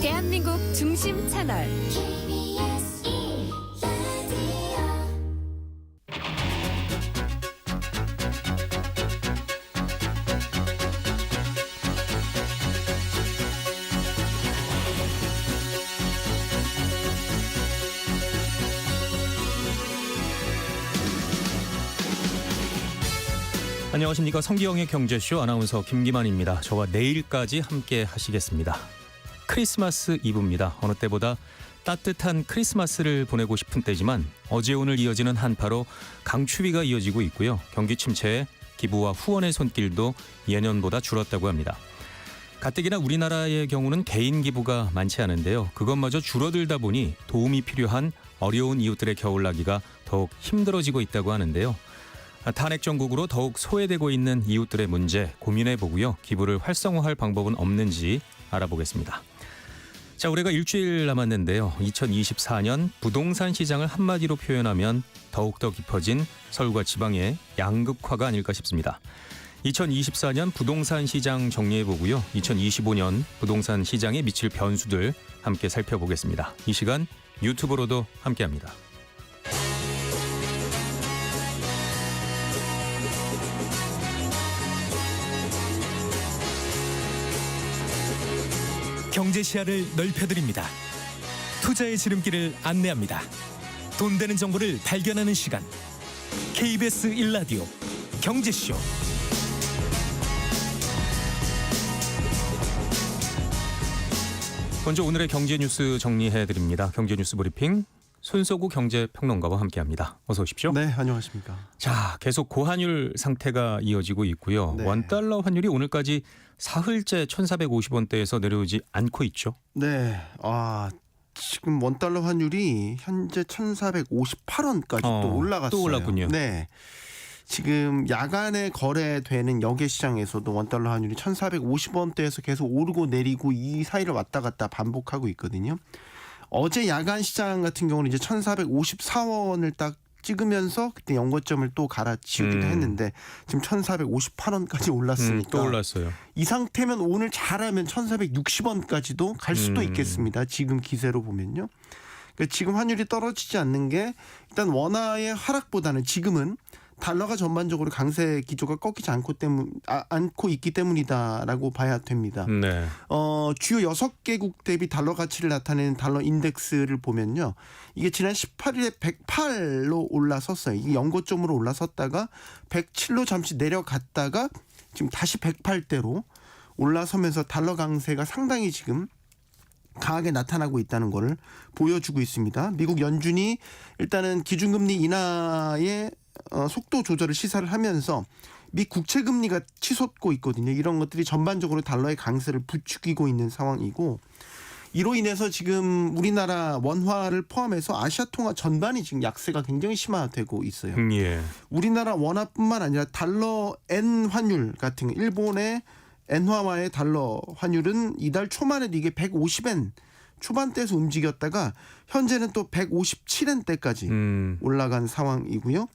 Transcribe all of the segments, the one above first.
대한민국 중심 채널 KBS 1라디오 안녕하십니까. 성기영의 경제쇼 아나운서 김기만입니다. 저와 내일까지 함께 하시겠습니다. 크리스마스 이브입니다. 어느 때보다 따뜻한 크리스마스를 보내고 싶은 때지만 어제 오늘 이어지는 한파로 강추위가 이어지고 있고요. 경기 침체에 기부와 후원의 손길도 예년보다 줄었다고 합니다. 가뜩이나 우리나라의 경우는 개인 기부가 많지 않은데요. 그것마저 줄어들다 보니 도움이 필요한 어려운 이웃들의 겨울나기가 더욱 힘들어지고 있다고 하는데요. 탄핵 정국으로 더욱 소외되고 있는 이웃들의 문제 고민해보고요. 기부를 활성화할 방법은 없는지 알아보겠습니다. 자, 올해가 일주일 남았는데요. 2024년 부동산 시장을 한마디로 표현하면 더욱더 깊어진 서울과 지방의 양극화가 아닐까 싶습니다. 2024년 부동산 시장 정리해보고요. 2025년 부동산 시장에 미칠 변수들 함께 살펴보겠습니다. 이 시간 유튜브로도 함께합니다. 경제 시야를 넓혀드립니다. 투자의 지름길을 안내합니다. 돈 되는 정보를 발견하는 시간. KBS 1라디오 경제쇼. 먼저 오늘의 경제 뉴스 정리해드립니다. 경제 뉴스 브리핑 손석구 경제평론가와 함께합니다. 어서 오십시오. 네, 안녕하십니까. 자, 계속 고환율 상태가 이어지고 있고요. 네. 원달러 환율이 오늘까지 사흘째 1,450원대에서 내려오지 않고 있죠. 네, 지금 원달러 환율이 현재 1,458원까지 또 올라갔어요. 또 올랐군요. 네, 지금 야간에 거래되는 여객 시장에서도 원달러 환율이 1,450원대에서 계속 오르고 내리고 이 사이를 왔다 갔다 반복하고 있거든요. 어제 야간 시장 같은 경우는 이제 1,454원을 딱 찍으면서 그때 연고점을 또 갈아치우기도 했는데 지금 1,458원까지 올랐으니까 또 올랐어요. 이 상태면 오늘 잘하면 1,460원까지도 갈 수도 있겠습니다. 지금 기세로 보면요. 그러니까 지금 환율이 떨어지지 않는 게 일단 원화의 하락보다는 지금은 달러가 전반적으로 강세 기조가 꺾이지 않고 있기 때문이다라고 봐야 됩니다. 네. 주요 6개국 대비 달러 가치를 나타내는 달러 인덱스를 보면요. 이게 지난 18일에 108로 올라섰어요. 이게 연고점으로 올라섰다가 107로 잠시 내려갔다가 지금 다시 108대로 올라서면서 달러 강세가 상당히 지금 강하게 나타나고 있다는 것을 보여주고 있습니다. 미국 연준이 일단은 기준금리 인하의 속도 조절을 시사를 하면서 미 국채금리가 치솟고 있거든요. 이런 것들이 전반적으로 달러의 강세를 부추기고 있는 상황이고 이로 인해서 지금 우리나라 원화를 포함해서 아시아 통화 전반이 지금 약세가 굉장히 심화되고 있어요. 예. 우리나라 원화뿐만 아니라 달러 N 환율 같은 거, 일본의 엔화와의 달러 환율은 이달 초만 해도 이게 150엔 초반대에서 움직였다가 현재는 또 157엔대까지 올라간 상황이고요.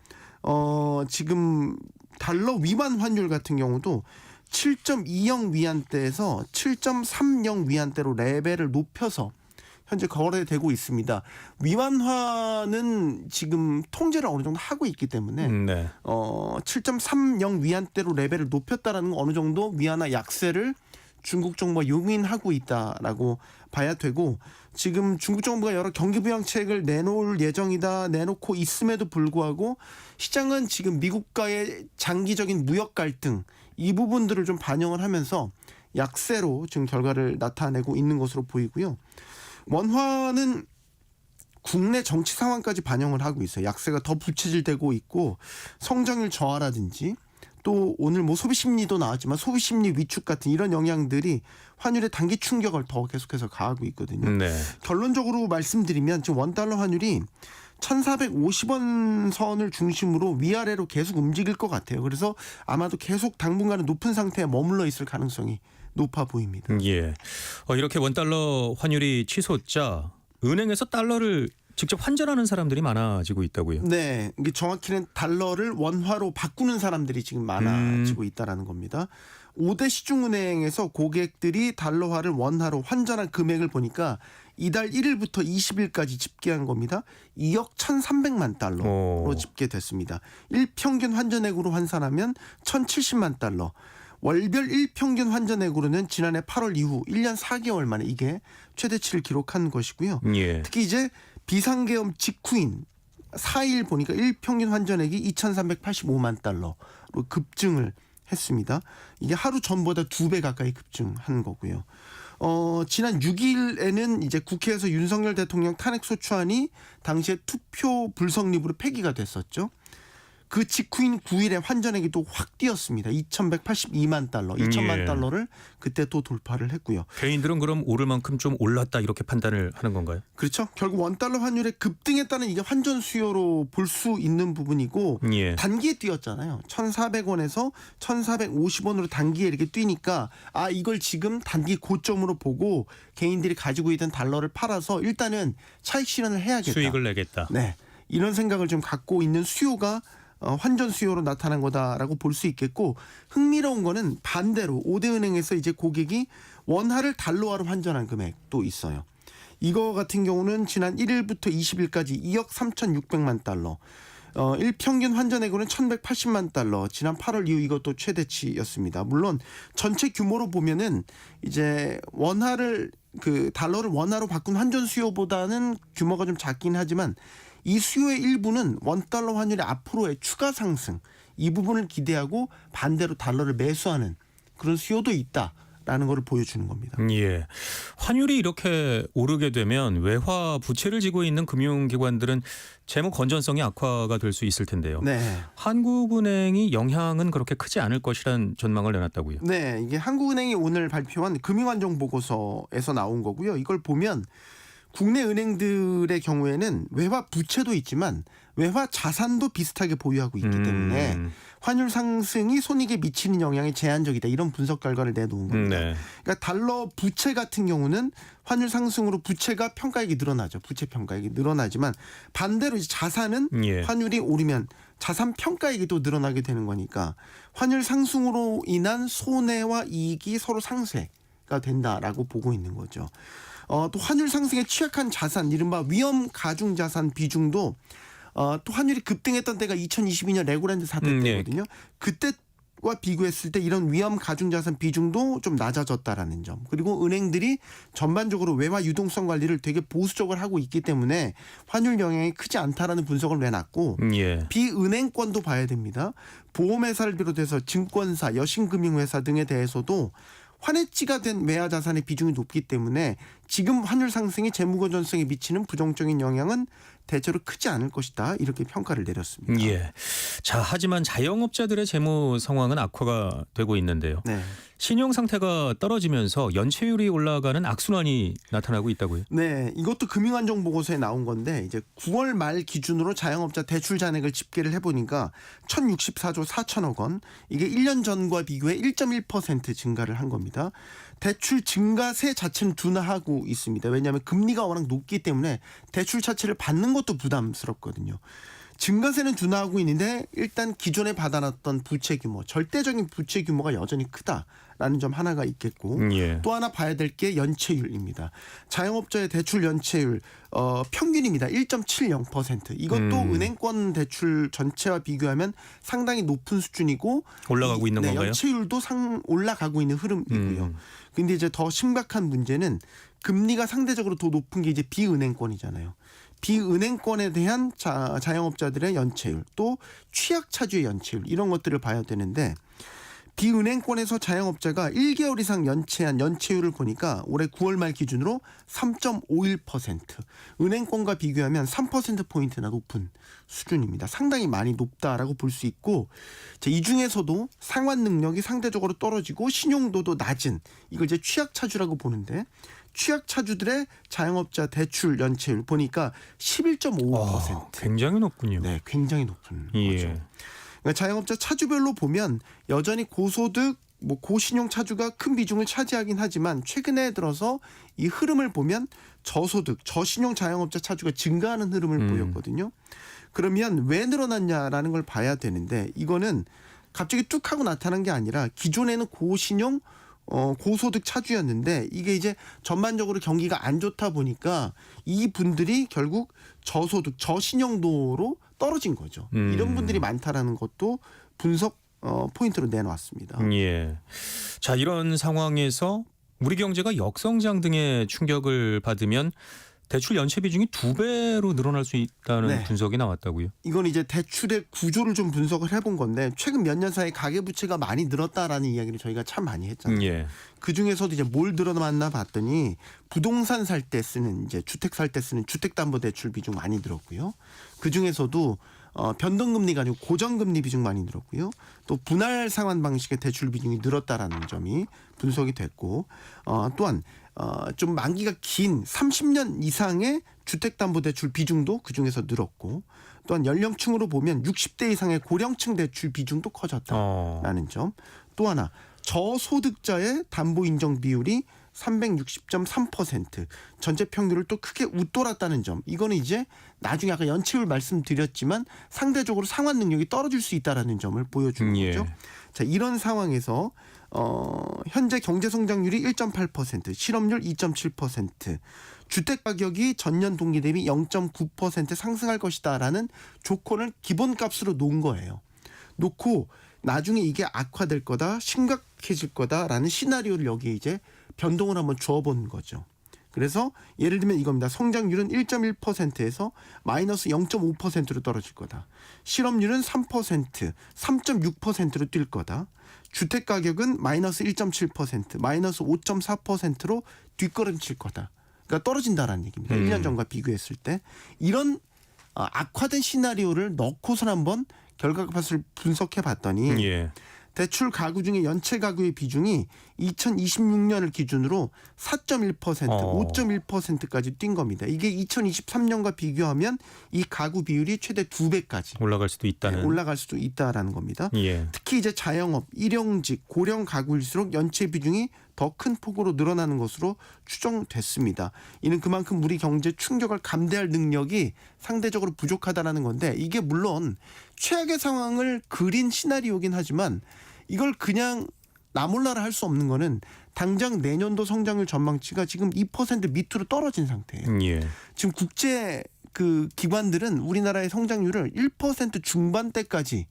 지금 달러 위안 환율 같은 경우도 7.20 위안대에서 7.30 위안대로 레벨을 높여서 현재 거래되고 있습니다. 위안화는 지금 통제를 어느 정도 하고 있기 때문에 7.30 위안대로 레벨을 높였다라는 건 어느 정도 위안화 약세를 중국 정부가 용인하고 있다라고 봐야 되고 지금 중국 정부가 여러 경기 부양책을 내놓을 예정이다 내놓고 있음에도 불구하고 시장은 지금 미국과의 장기적인 무역 갈등 이 부분들을 좀 반영을 하면서 약세로 지금 결과를 나타내고 있는 것으로 보이고요. 원화는 국내 정치 상황까지 반영을 하고 있어요. 약세가 더 부채질되고 있고 성장률 저하라든지 또 오늘 뭐 소비 심리도 나왔지만 소비 심리 위축 같은 이런 영향들이 환율의 단기 충격을 더 계속해서 가하고 있거든요. 네. 결론적으로 말씀드리면 지금 원달러 환율이 1,450원 선을 중심으로 위아래로 계속 움직일 것 같아요. 그래서 아마도 계속 당분간은 높은 상태에 머물러 있을 가능성이 높아 보입니다. 예. 이렇게 원달러 환율이 치솟자 은행에서 달러를 직접 환전하는 사람들이 많아지고 있다고요. 네, 이게 정확히는 달러를 원화로 바꾸는 사람들이 지금 많아지고 있다라는 겁니다. 5대 시중은행에서 고객들이 달러화를 원화로 환전한 금액을 보니까 이달 1일부터 20일까지 집계한 겁니다. 2억 1,300만 달러로 집계됐습니다. 일평균 환전액으로 환산하면 1,070만 달러. 월별 일평균 환전액으로는 지난해 8월 이후 1년 4개월 만에 이게 최대치를 기록한 것이고요. 예. 특히 이제 비상계엄 직후인 4일 보니까 일평균 환전액이 2,385만 달러로 급증을 했습니다. 이게 하루 전보다 2배 가까이 급증한 거고요. 지난 6일에는 이제 국회에서 윤석열 대통령 탄핵소추안이 당시에 투표 불성립으로 폐기가 됐었죠. 그 직후인 9일에 환전액이 또 확 뛰었습니다. 2,182만 달러, 2천만 예. 달러를 그때 또 돌파를 했고요. 개인들은 그럼 오를 만큼 좀 올랐다 이렇게 판단을 하는 건가요? 그렇죠. 결국 원달러 환율의 급등했다는 이게 환전 수요로 볼 수 있는 부분이고 예. 단기에 뛰었잖아요. 1,400원에서 1,450원으로 단기에 이렇게 뛰니까 이걸 지금 단기 고점으로 보고 개인들이 가지고 있던 달러를 팔아서 일단은 차익 실현을 해야겠다. 수익을 내겠다. 네. 이런 생각을 좀 갖고 있는 수요가 환전 수요로 나타난 거다라고 볼 수 있겠고 흥미로운 거는 반대로 5대 은행에서 이제 고객이 원화를 달러화로 환전한 금액도 있어요. 이거 같은 경우는 지난 1일부터 20일까지 2억 3,600만 달러. 일평균 환전액으로는 1,180만 달러. 지난 8월 이후 이것도 최대치였습니다. 물론 전체 규모로 보면은 이제 원화를 달러를 원화로 바꾼 환전 수요보다는 규모가 좀 작긴 하지만 이 수요의 일부는 원달러 환율의 앞으로의 추가 상승 이 부분을 기대하고 반대로 달러를 매수하는 그런 수요도 있다라는 것을 보여주는 겁니다. 예. 환율이 이렇게 오르게 되면 외화 부채를 지고 있는 금융기관들은 재무 건전성이 악화가 될 수 있을 텐데요. 네. 한국은행이 영향은 그렇게 크지 않을 것이라는 전망을 내놨다고요. 네, 이게 한국은행이 오늘 발표한 금융안정 보고서에서 나온 거고요. 이걸 보면 국내 은행들의 경우에는 외화 부채도 있지만 외화 자산도 비슷하게 보유하고 있기 때문에 환율 상승이 손익에 미치는 영향이 제한적이다. 이런 분석 결과를 내놓은 겁니다. 네. 그러니까 달러 부채 같은 경우는 환율 상승으로 부채가 평가액이 늘어나죠. 부채 평가액이 늘어나지만 반대로 이제 자산은 예. 환율이 오르면 자산 평가액이 또 늘어나게 되는 거니까 환율 상승으로 인한 손해와 이익이 서로 상쇄가 된다라고 보고 있는 거죠. 또 환율 상승에 취약한 자산, 이른바 위험 가중 자산 비중도 또 환율이 급등했던 때가 2022년 레고랜드 사태 때거든요. 그때와 비교했을 때 이런 위험 가중 자산 비중도 좀 낮아졌다라는 점. 그리고 은행들이 전반적으로 외화 유동성 관리를 되게 보수적으로 하고 있기 때문에 환율 영향이 크지 않다라는 분석을 내놨고 예. 비은행권도 봐야 됩니다. 보험회사를 비롯해서 증권사, 여신금융회사 등에 대해서도 환해지가 된 외화 자산의 비중이 높기 때문에 지금 환율 상승이 재무 건전성에 미치는 부정적인 영향은 대체로 크지 않을 것이다. 이렇게 평가를 내렸습니다. 예. 자, 하지만 자영업자들의 재무 상황은 악화가 되고 있는데요. 네. 신용 상태가 떨어지면서 연체율이 올라가는 악순환이 나타나고 있다고요. 네, 이것도 금융안정 보고서에 나온 건데 이제 9월 말 기준으로 자영업자 대출 잔액을 집계를 해보니까 1,064조 4천억 원. 이게 1년 전과 비교해 1.1% 증가를 한 겁니다. 대출 증가세 자체는 둔화하고 있습니다. 왜냐하면 금리가 워낙 높기 때문에 대출 자체를 받는 것도 부담스럽거든요. 증가세는 둔화하고 있는데 일단 기존에 받아놨던 부채 규모, 절대적인 부채 규모가 여전히 크다라는 점 하나가 있겠고 예. 또 하나 봐야 될 게 연체율입니다. 자영업자의 대출 연체율 평균입니다. 1.70%. 이것도 은행권 대출 전체와 비교하면 상당히 높은 수준이고 올라가고 있는 건가요? 연체율도 올라가고 있는 흐름이고요. 근데 이제 더 심각한 문제는 금리가 상대적으로 더 높은 게 이제 비은행권이잖아요. 비은행권에 대한 자영업자들의 연체율, 또 취약차주의 연체율 이런 것들을 봐야 되는데 비은행권에서 자영업자가 1개월 이상 연체한 연체율을 보니까 올해 9월 말 기준으로 3.51%, 은행권과 비교하면 3%포인트나 높은 수준입니다. 상당히 많이 높다라고 볼 수 있고 이 중에서도 상환 능력이 상대적으로 떨어지고 신용도도 낮은 이걸 이제 취약차주라고 보는데 취약차주들의 자영업자 대출 연체율 보니까 11.5%. 굉장히 높군요. 네, 굉장히 높은 예. 거죠. 그러니까 자영업자 차주별로 보면 여전히 고소득 뭐 고신용 차주가 큰 비중을 차지하긴 하지만 최근에 들어서 이 흐름을 보면 저소득, 저신용 자영업자 차주가 증가하는 흐름을 보였거든요. 그러면 왜 늘어났냐라는 걸 봐야 되는데 이거는 갑자기 뚝 하고 나타난 게 아니라 기존에는 고신용 고소득 차주였는데 이게 이제 전반적으로 경기가 안 좋다 보니까 이 분들이 결국 저소득, 저신용도로 떨어진 거죠. 이런 분들이 많다라는 것도 분석 포인트로 내놓았습니다. 예. 자, 이런 상황에서 우리 경제가 역성장 등의 충격을 받으면 대출 연체 비중이 2배로 늘어날 수 있다는 네. 분석이 나왔다고요? 이건 이제 대출의 구조를 좀 분석을 해본 건데 최근 몇 년 사이 가계부채가 많이 늘었다라는 이야기를 저희가 참 많이 했잖아요. 예. 그 중에서도 이제 뭘 늘어났나 봤더니 부동산 살 때 쓰는 이제 주택 살 때 쓰는 주택담보대출 비중 많이 늘었고요. 그 중에서도 변동금리가 아니고 고정금리 비중 많이 늘었고요. 또 분할 상환 방식의 대출 비중이 늘었다라는 점이 분석이 됐고 또한 좀 만기가 긴 30년 이상의 주택담보대출 비중도 그중에서 늘었고 또한 연령층으로 보면 60대 이상의 고령층 대출 비중도 커졌다라는 점. 또 하나 저소득자의 담보 인정 비율이 360.3% 전체 평균을 또 크게 웃돌았다는 점. 이거는 이제 나중에 아까 연체율 말씀드렸지만 상대적으로 상환 능력이 떨어질 수 있다라는 점을 보여주는 예. 거죠. 자, 이런 상황에서 현재 경제 성장률이 1.8%, 실업률 2.7%, 주택 가격이 전년 동기 대비 0.9% 상승할 것이다라는 조건을 기본값으로 놓은 거예요. 놓고 나중에 이게 악화될 거다, 심각해질 거다라는 시나리오를 여기에 이제 변동을 한번 주어본 거죠. 그래서 예를 들면 이겁니다. 성장률은 1.1%에서 마이너스 0.5%로 떨어질 거다. 실업률은 3%, 3.6%로 뛸 거다. 주택가격은 마이너스 1.7%, 마이너스 5.4%로 뒷걸음칠 거다. 그러니까 떨어진다라는 얘기입니다. 1년 전과 비교했을 때. 이런 악화된 시나리오를 넣고선 한번 결과값을 분석해 봤더니 예. 대출 가구 중에 연체 가구의 비중이 2026년을 기준으로 4.1%, 5.1%까지 뛴 겁니다. 이게 2023년과 비교하면 이 가구 비율이 최대 2배까지 올라갈 수도 있다는. 올라갈 수도 있다라는 겁니다. 예. 특히 이제 자영업, 일용직, 고령 가구일수록 연체 비중이 더 큰 폭으로 늘어나는 것으로 추정됐습니다. 이는 그만큼 우리 경제 충격을 감대할 능력이 상대적으로 부족하다라는 건데 이게 물론 최악의 상황을 그린 시나리오긴 하지만 이걸 그냥 나 몰라라 할 수 없는 거는 당장 내년도 성장률 전망치가 지금 2% 밑으로 떨어진 상태예요. 예. 지금 국제 그 기관들은 우리나라의 성장률을 1% 중반대까지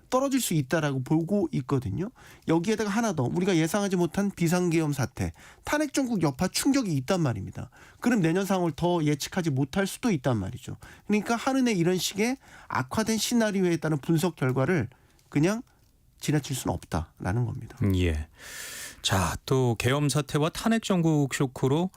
떨어질 수 있다라고 보고 있거든요. 여기에다가 하나 더 우리가 예상하지 못한 비상계엄 사태, 탄핵 정국 여파 충격이 있단 말입니다. 그럼 내년 상황을 더 예측하지 못할 수도 있단 말이죠. 그러니까 한은의 이런 식의 악화된 시나리오에 따른 분석 결과를 그냥 지나칠 수는 없다라는 겁니다. 예. 자, 또 계엄 사태와 탄핵 정국 쇼크로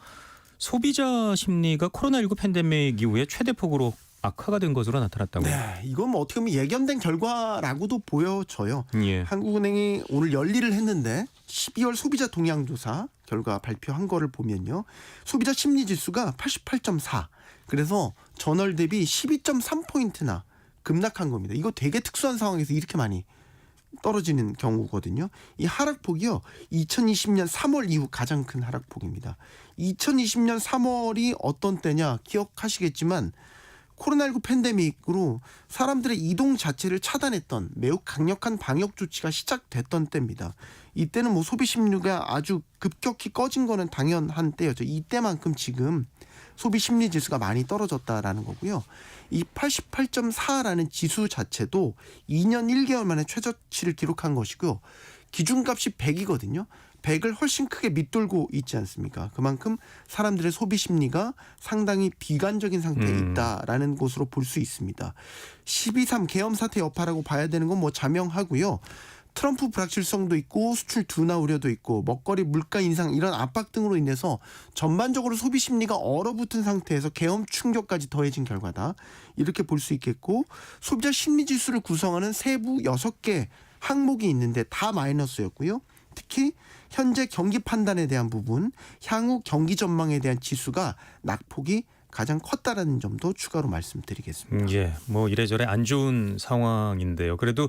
소비자 심리가 코로나19 팬데믹 이후에 최대폭으로 악화가 된 것으로 나타났다고요. 네, 이건 뭐 어떻게 보면 예견된 결과라고도 보여져요. 예. 한국은행이 오늘 열일을 했는데 12월 소비자 동향조사 결과 발표한 거를 보면요. 소비자 심리지수가 88.4. 그래서 전월 대비 12.3포인트나 급락한 겁니다. 이거 되게 특수한 상황에서 이렇게 많이 떨어지는 경우거든요. 이 하락폭이요. 2020년 3월 이후 가장 큰 하락폭입니다. 2020년 3월이 어떤 때냐 기억하시겠지만 코로나19 팬데믹으로 사람들의 이동 자체를 차단했던 매우 강력한 방역 조치가 시작됐던 때입니다. 이때는 뭐 소비 심리가 아주 급격히 꺼진 거는 당연한 때였죠. 이때만큼 지금 소비 심리 지수가 많이 떨어졌다라는 거고요. 이 88.4라는 지수 자체도 2년 1개월 만에 최저치를 기록한 것이고요. 기준값이 100이거든요. 100을 훨씬 크게 밑돌고 있지 않습니까? 그만큼 사람들의 소비 심리가 상당히 비관적인 상태에 있다라는 것으로 볼 수 있습니다. 12.3 계엄 사태 여파라고 봐야 되는 건 뭐 자명하고요. 트럼프 불확실성도 있고 수출 둔화 우려도 있고 먹거리 물가 인상 이런 압박 등으로 인해서 전반적으로 소비 심리가 얼어붙은 상태에서 계엄 충격까지 더해진 결과다. 이렇게 볼 수 있겠고 소비자 심리 지수를 구성하는 세부 6개 항목이 있는데 다 마이너스였고요. 특히 현재 경기 판단에 대한 부분, 향후 경기 전망에 대한 지수가 낙폭이 가장 컸다라는 점도 추가로 말씀드리겠습니다. 예, 뭐 이래저래 안 좋은 상황인데요. 그래도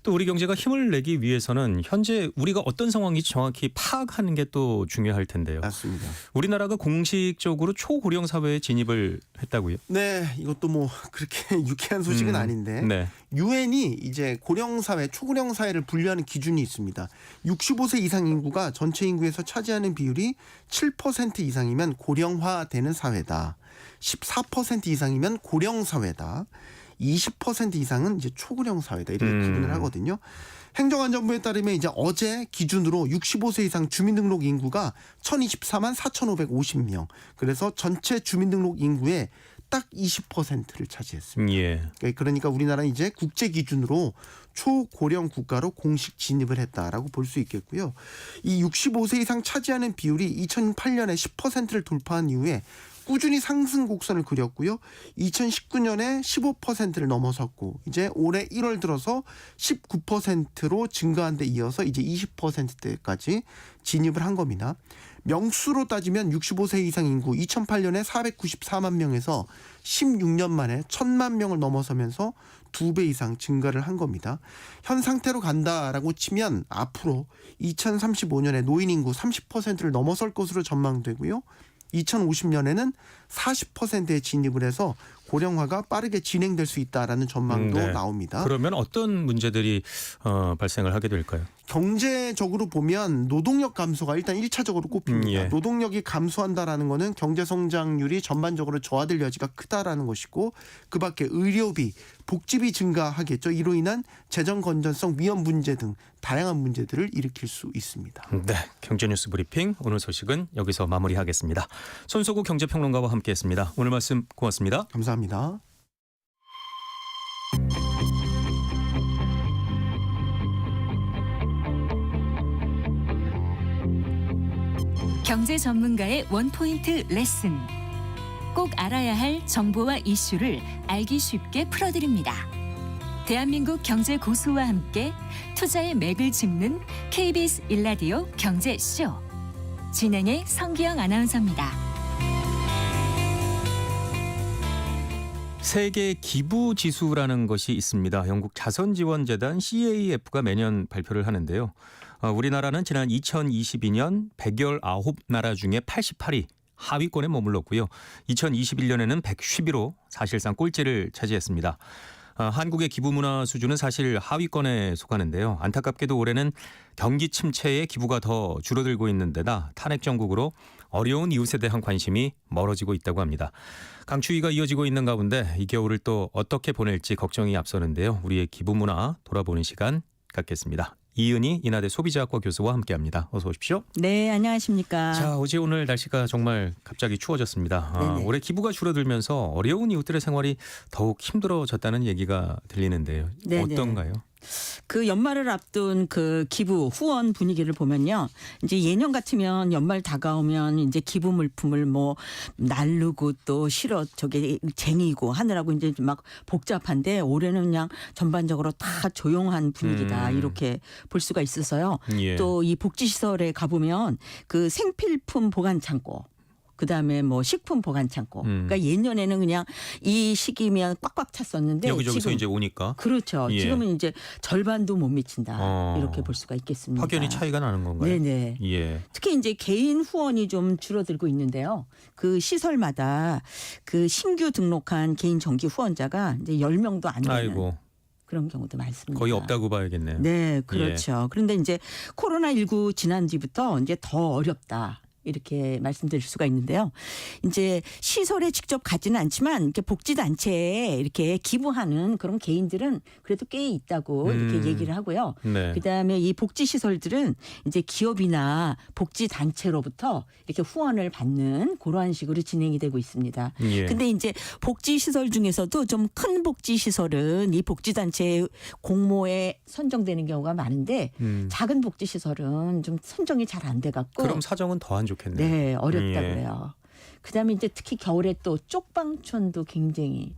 또 우리 경제가 힘을 내기 위해서는 현재 우리가 어떤 상황인지 정확히 파악하는 게 또 중요할 텐데요. 맞습니다. 우리나라가 공식적으로 초고령 사회에 진입을 했다고요? 네, 이것도 뭐 그렇게 유쾌한 소식은 아닌데 네. 유엔이 이제 고령 사회, 초고령 사회를 분류하는 기준이 있습니다. 65세 이상 인구가 전체 인구에서 차지하는 비율이 7% 이상이면 고령화되는 사회다. 14% 이상이면 고령 사회다. 20% 이상은 이제 초고령 사회다. 이렇게 구분을 하거든요. 행정안전부에 따르면 이제 어제 기준으로 65세 이상 주민등록 인구가 1024만 4,550명. 그래서 전체 주민등록 인구의 딱 20%를 차지했습니다. 예. 그러니까 우리나라는 이제 국제 기준으로 초고령 국가로 공식 진입을 했다라고 볼 수 있겠고요. 이 65세 이상 차지하는 비율이 2008년에 10%를 돌파한 이후에 꾸준히 상승 곡선을 그렸고요. 2019년에 15%를 넘어섰고 이제 올해 1월 들어서 19%로 증가한 데 이어서 이제 20%대까지 진입을 한 겁니다. 명수로 따지면 65세 이상 인구 2008년에 494만 명에서 16년 만에 1000만 명을 넘어서면서 2배 이상 증가를 한 겁니다. 현 상태로 간다라고 치면 앞으로 2035년에 노인 인구 30%를 넘어설 것으로 전망되고요. 2050년에는 40%에 진입을 해서 고령화가 빠르게 진행될 수 있다라는 전망도 네. 나옵니다. 그러면 어떤 문제들이 발생을 하게 될까요? 경제적으로 보면 노동력 감소가 일단 1차적으로 꼽힙니다. 예. 노동력이 감소한다라는 것은 경제 성장률이 전반적으로 저하될 여지가 크다라는 것이고 그밖에 의료비, 복지비 증가하겠죠. 이로 인한 재정 건전성 위험 문제 등 다양한 문제들을 일으킬 수 있습니다. 네, 경제뉴스 브리핑 오늘 소식은 여기서 마무리하겠습니다. 손석구 경제평론가와 함께했습니다. 오늘 말씀 고맙습니다. 감사합니다. 경제 전문가의 원포인트 레슨. 꼭 알아야 할 정보와 이슈를 알기 쉽게 풀어드립니다. 대한민국 경제 고수와 함께 투자의 맥을 짚는 KBS 1라디오 경제쇼. 진행의 성기영 아나운서입니다. 세계 기부 지수라는 것이 있습니다. 영국 자선지원재단 CAF가 매년 발표를 하는데요. 우리나라는 지난 2022년 119나라 중에 88위 하위권에 머물렀고요. 2021년에는 110위로 사실상 꼴찌를 차지했습니다. 한국의 기부 문화 수준은 사실 하위권에 속하는데요. 안타깝게도 올해는 경기 침체에 기부가 더 줄어들고 있는 데다 탄핵 정국으로 어려운 이웃에 대한 관심이 멀어지고 있다고 합니다. 강추위가 이어지고 있는 가운데 이 겨울을 또 어떻게 보낼지 걱정이 앞서는데요. 우리의 기부 문화 돌아보는 시간 갖겠습니다. 이은희 인하대 소비자학과 교수와 함께합니다. 어서 오십시오. 네, 안녕하십니까. 자, 어제 오늘 날씨가 정말 갑자기 추워졌습니다. 올해 기부가 줄어들면서 어려운 이웃들의 생활이 더욱 힘들어졌다는 얘기가 들리는데요. 네네. 어떤가요? 그 연말을 앞둔 그 기부 후원 분위기를 보면요. 이제 예년 같으면 연말 다가오면 이제 기부 물품을 뭐 나르고 또 실어 저게 쟁이고 하느라고 이제 막 복잡한데 올해는 그냥 전반적으로 다 조용한 분위기다 이렇게 볼 수가 있어서요. 예. 또 이 복지시설에 가보면 그 생필품 보관 창고. 그다음에 뭐 식품 보관 창고. 그러니까 예년에는 그냥 이 시기면 꽉꽉 찼었는데 여기저기서 지금 이제 오니까 그렇죠. 예. 지금은 이제 절반도 못 미친다. 이렇게 볼 수가 있겠습니다. 확연히 차이가 나는 건가요? 네네. 예. 특히 이제 개인 후원이 좀 줄어들고 있는데요. 그 시설마다 그 신규 등록한 개인 정기 후원자가 이제 10명도 안 되는 아이고, 그런 경우도 많습니다. 거의 없다고 봐야겠네요. 네, 그렇죠. 그런데 이제 코로나19 지난 뒤부터 이제 더 어렵다. 이렇게 말씀드릴 수가 있는데요. 이제 시설에 직접 가지는 않지만 이렇게 복지단체에 이렇게 기부하는 그런 개인들은 그래도 꽤 있다고 이렇게 얘기를 하고요. 네. 그다음에 이 복지시설들은 이제 기업이나 복지단체로부터 이렇게 후원을 받는 그러한 식으로 진행이 되고 있습니다. 예. 근데 이제 복지시설 중에서도 좀 큰 복지시설은 이 복지단체 공모에 선정되는 경우가 많은데 작은 복지시설은 좀 선정이 잘 안 돼갖고 그럼 사정은 더 안 좋겠네요. 네, 어렵다 예. 그래요. 그다음에 이제 특히 겨울에 또 쪽방촌도 굉장히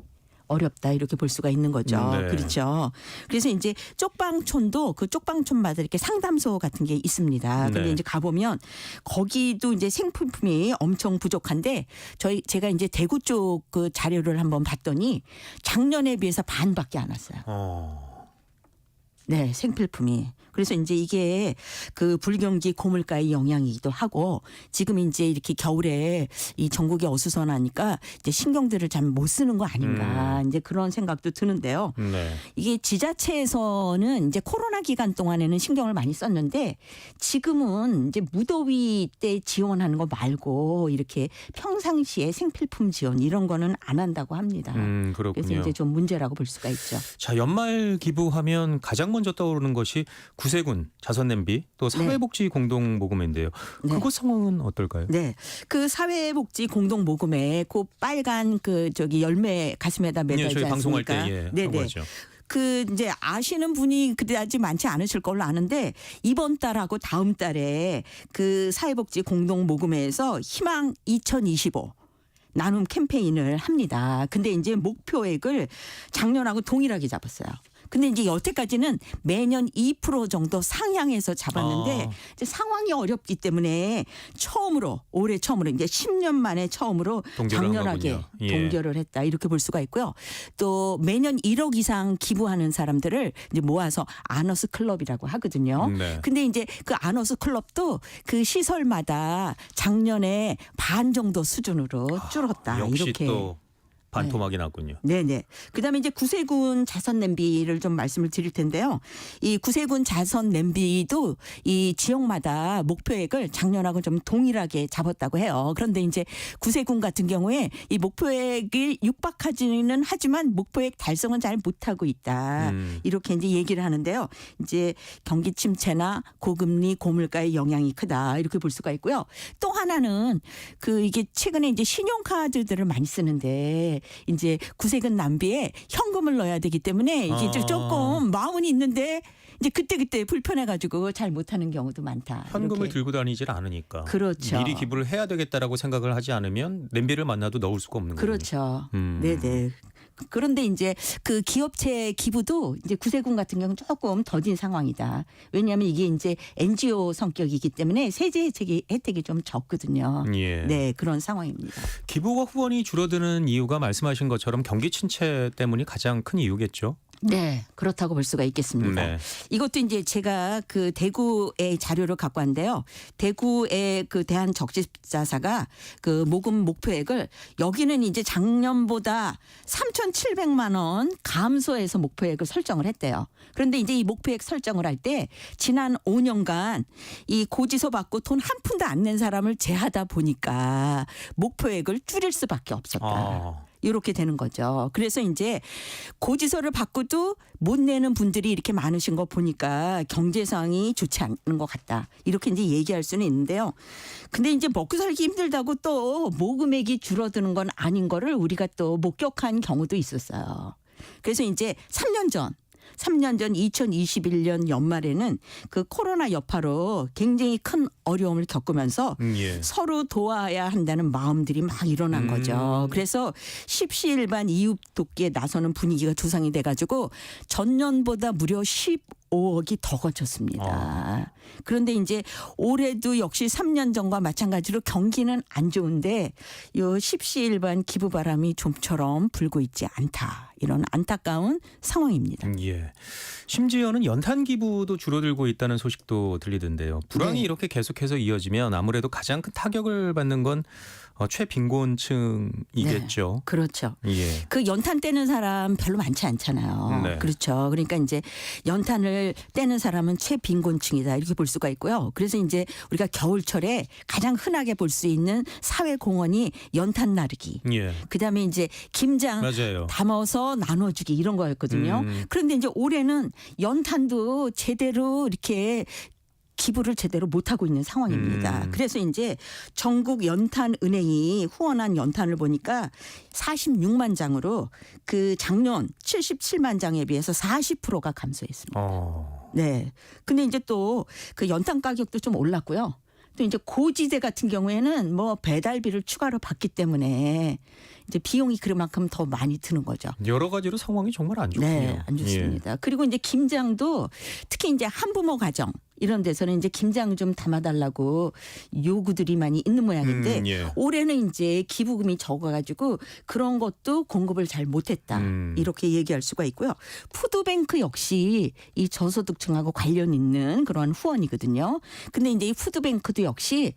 어렵다 이렇게 볼 수가 있는 거죠. 네. 그렇죠. 그래서 이제 쪽방촌도 그 쪽방촌마다 이렇게 상담소 같은 게 있습니다. 근데 네. 이제 가보면 거기도 이제 생필품이 엄청 부족한데 제가 이제 대구 쪽 그 자료를 한번 봤더니 작년에 비해서 반밖에 안 왔어요. 네, 생필품이. 그래서 이제 이게 그 불경기 고물가의 영향이기도 하고 지금 이제 이렇게 겨울에 이 전국이 어수선하니까 이제 신경들을 잘 못 쓰는 거 아닌가 이제 그런 생각도 드는데요. 네. 이게 지자체에서는 이제 코로나 기간 동안에는 신경을 많이 썼는데 지금은 이제 무더위 때 지원하는 거 말고 이렇게 평상시에 생필품 지원 이런 거는 안 한다고 합니다. 그렇군요. 그래서 이제 좀 문제라고 볼 수가 있죠. 자, 연말 기부하면 가장 먼저 떠오르는 것이 구세군 자선 냄비 또 사회복지 공동 모금회인데요. 네. 그곳 상황은 어떨까요? 네. 그 사회복지 공동 모금에 그 빨간 그 저기 열매 가슴에다 예, 매달지 저희 방송할 때 않습니까? 예, 하고 하죠. 그 이제 아시는 분이 그다지 많지 않으실 걸로 아는데 이번 달하고 다음 달에 그 사회복지 공동 모금회에서 희망 2025 나눔 캠페인을 합니다. 근데 이제 목표액을 작년하고 동일하게 잡았어요. 근데 이제 여태까지는 매년 2% 정도 상향해서 잡았는데 이제 상황이 어렵기 때문에 올해 처음으로 이제 10년 만에 처음으로 동결을 한 장렬하게 거군요. 예. 동결을 했다 이렇게 볼 수가 있고요. 또 매년 1억 이상 기부하는 사람들을 이제 모아서 아너스 클럽이라고 하거든요. 네. 근데 이제 그 아너스 클럽도 그 시설마다 작년에 반 정도 수준으로 줄었다 역시 이렇게. 또 반토막이 났군요. 네네. 그다음에 이제 구세군 자선 냄비를 좀 말씀을 드릴 텐데요. 이 구세군 자선 냄비도 이 지역마다 목표액을 작년하고 좀 동일하게 잡았다고 해요. 그런데 이제 구세군 같은 경우에 이 목표액을 육박하지는 하지만 목표액 달성은 잘 못하고 있다. 이렇게 이제 얘기를 하는데요. 이제 경기 침체나 고금리 고물가의 영향이 크다 이렇게 볼 수가 있고요. 또 하나는 그 이게 최근에 이제 신용카드들을 많이 쓰는데 이제 구세군 남비에 현금을 넣어야 되기 때문에 이게 조금 마음은 있는데 이제 그때 불편해가지고 잘 못하는 경우도 많다. 현금을 이렇게. 들고 다니질 않으니까. 그렇죠. 미리 기부를 해야 되겠다라고 생각을 하지 않으면 냄비를 만나도 넣을 수가 없는 거죠. 그렇죠. 네네. 그런데 이제 그 기업체 기부도 이제 구세군 같은 경우는 조금 더딘 상황이다. 왜냐하면 이게 이제 NGO 성격이기 때문에 세제 혜택이 좀 적거든요. 예. 네, 그런 상황입니다. 기부와 후원이 줄어드는 이유가 말씀하신 것처럼 경기 침체 때문이 가장 큰 이유겠죠. 네, 그렇다고 볼 수가 있겠습니다. 네. 이것도 이제 제가 그 대구의 자료를 갖고 왔는데요. 대구의 그 대한적십자사가 그 모금 목표액을 여기는 이제 작년보다 3,700만 원 감소해서 목표액을 설정을 했대요. 그런데 이제 이 목표액 설정을 할 때 지난 5년간 이 고지서 받고 돈 한 푼도 안 낸 사람을 제하다 보니까 목표액을 줄일 수밖에 없었다. 이렇게 되는 거죠. 그래서 이제 고지서를 받고도 못 내는 분들이 이렇게 많으신 거 보니까 경제상이 좋지 않은 것 같다. 이렇게 이제 얘기할 수는 있는데요. 근데 이제 먹고 살기 힘들다고 또 모금액이 줄어드는 건 아닌 거를 우리가 또 목격한 경우도 있었어요. 그래서 이제 3년 전 2021년 연말에는 그 코로나 여파로 굉장히 큰 어려움을 겪으면서 예. 서로 도와야 한다는 마음들이 막 일어난 거죠. 그래서 십시일반 이웃 돕기에 나서는 분위기가 조성이 돼가지고 전년보다 무려 15억이 더 거쳤습니다. 그런데 이제 올해도 역시 3년 전과 마찬가지로 경기는 안 좋은데 요 십시일반 기부 바람이 좀처럼 불고 있지 않다. 이런 안타까운 상황입니다. 예. 심지어는 연탄 기부도 줄어들고 있다는 소식도 들리던데요. 불황이 네. 이렇게 계속해서 이어지면 아무래도 가장 큰 타격을 받는 건 최빈곤층이겠죠. 그렇죠. 예. 그 연탄 떼는 사람 별로 많지 않잖아요. 네. 그렇죠. 그러니까 이제 연탄을 떼는 사람은 최빈곤층이다 이렇게 볼 수가 있고요. 그래서 이제 우리가 겨울철에 가장 흔하게 볼 수 있는 사회 공헌이 연탄 나르기. 예. 그다음에 이제 김장 맞아요. 담아서 나눠주기 이런 거였거든요. 그런데 이제 올해는 연탄도 제대로 이렇게 기부를 제대로 못하고 있는 상황입니다. 그래서 이제 전국 연탄은행이 후원한 연탄을 보니까 46만 장으로 그 작년 77만 장에 비해서 40%가 감소했습니다. 네. 근데 이제 또 그 연탄 가격도 좀 올랐고요. 또 이제 고지대 같은 경우에는 뭐 배달비를 추가로 받기 때문에 이제 비용이 그만큼 더 많이 드는 거죠. 여러 가지로 상황이 정말 안 좋군요. 네, 안 좋습니다. 그리고 이제 김장도 특히 이제 한부모 가정 이런 데서는 이제 김장 좀 담아달라고 요구들이 많이 있는 모양인데 예. 올해는 이제 기부금이 적어가지고 그런 것도 공급을 잘 못했다 이렇게 얘기할 수가 있고요. 푸드뱅크 역시 이 저소득층하고 관련 있는 그런 후원이거든요. 근데 이제 이 푸드뱅크도 역시